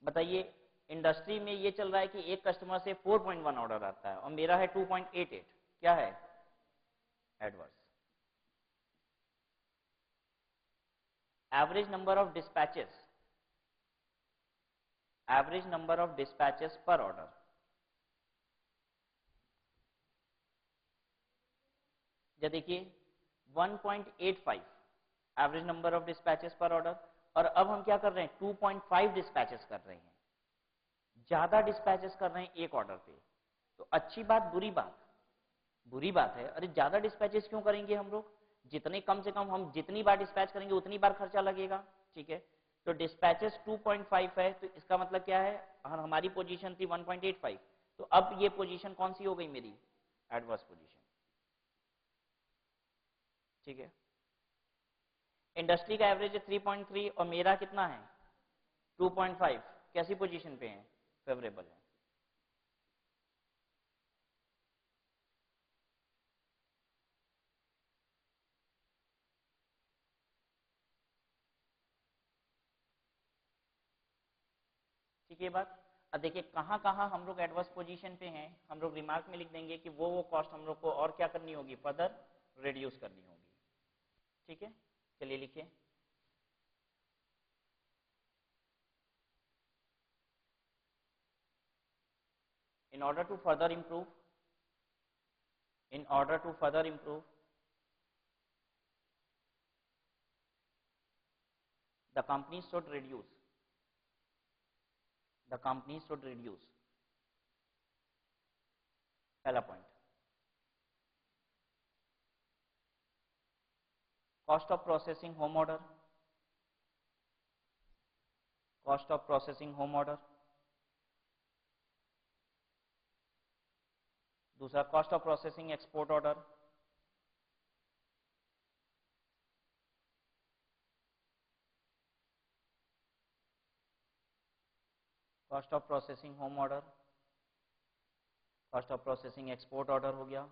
बताइए इंडस्ट्री में ये चल रहा है कि एक कस्टमर से 4.1 ऑर्डर आता है और मेरा है 2.88, क्या है, adverse. Average number of dispatches, average number of dispatches पर ऑर्डर, या देखिए 1.85 एवरेज नंबर ऑफ डिस्पैचेस पर ऑर्डर, और अब हम क्या कर रहे हैं 2.5 डिस्पैचेस कर रहे हैं, ज्यादा डिस्पैचेस कर रहे हैं एक ऑर्डर पे। तो अच्छी बात बुरी बात, बुरी बात है, अरे ज्यादा डिस्पैचेस क्यों करेंगे हम लोग, जितने कम से कम हम जितनी बार डिस्पैच करेंगे उतनी बार खर्चा लगेगा। ठीक है, तो डिस्पैचेस 2.5 है, तो इसका मतलब क्या है, हमारी पोजीशन थी 1.85, तो अब ये पोजीशन कौन सी हो गई मेरी, एडवर्स पोजीशन। ठीक है, इंडस्ट्री का एवरेज है 3.3 और मेरा कितना है 2.5, कैसी पोजीशन पे है, फेवरेबल है। ठीक है बात। अब देखिए कहाँ कहाँ हम लोग एडवर्स पोजीशन पे हैं, हम लोग रिमार्क में लिख देंगे कि वो कॉस्ट हम लोग को और क्या करनी होगी, फर्दर रिड्यूस करनी होगी। ठीक है, चलिए लिखिए, in order to further improve, in order to further improve the company should reduce, the company should reduce, पहला point, cost of processing home order, cost of processing home order. दूसरा cost of processing export order, cost of processing home order, cost of processing export order हो गया।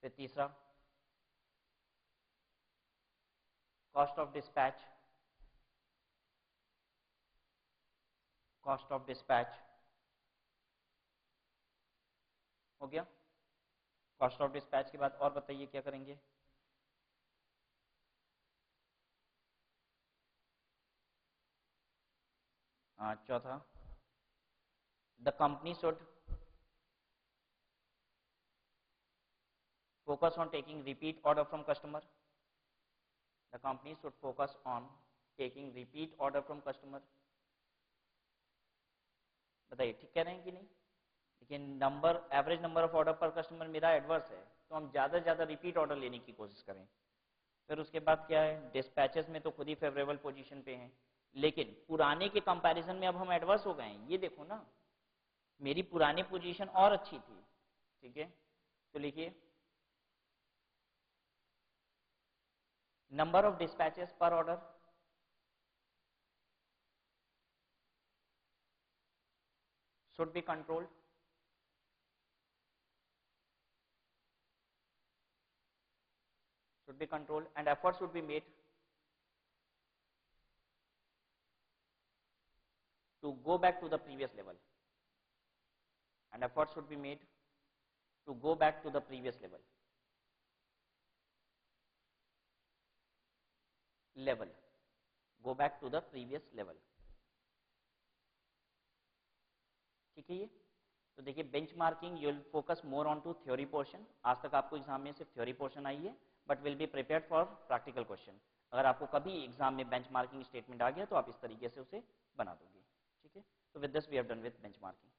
फिर तीसरा cost of dispatch, cost of dispatch हो गया। Cost of dispatch के बाद और बताइए क्या करेंगे, चौथा the company should focus on taking repeat order from customer, the company should focus on taking repeat order from customer। बताइए ठीक कह रहे हैं कि नहीं, लेकिन number average number of order per customer मेरा एडवर्स है, तो हम ज़्यादा से ज़्यादा रिपीट ऑर्डर लेने की कोशिश करें। फिर उसके बाद क्या है, डिस्पैचेस में तो खुद ही फेवरेबल पोजीशन पे हैं, लेकिन पुराने के कंपैरिजन में अब हम एडवर्स हो गए हैं। ये देखो ना, मेरी पुरानी पोजीशन और अच्छी थी, ठीक है। तो लिखिए नंबर ऑफ डिस्पैचेस पर order, should be controlled, and efforts should be made to go back to the previous level, and efforts should be made to go back to the previous level, go back to the previous level, ठीक है। ये तो देखिए benchmarking, you will focus more on to theory portion. आज तक आपको exam में सिर्फ थ्योरी पोर्शन आई है, but will be prepared for practical question. अगर आपको कभी एग्जाम में बेंचमार्किंग स्टेटमेंट आ गया तो आप इस तरीके से उसे बना दोगे, ठीक है। तो with this we have done with benchmarking.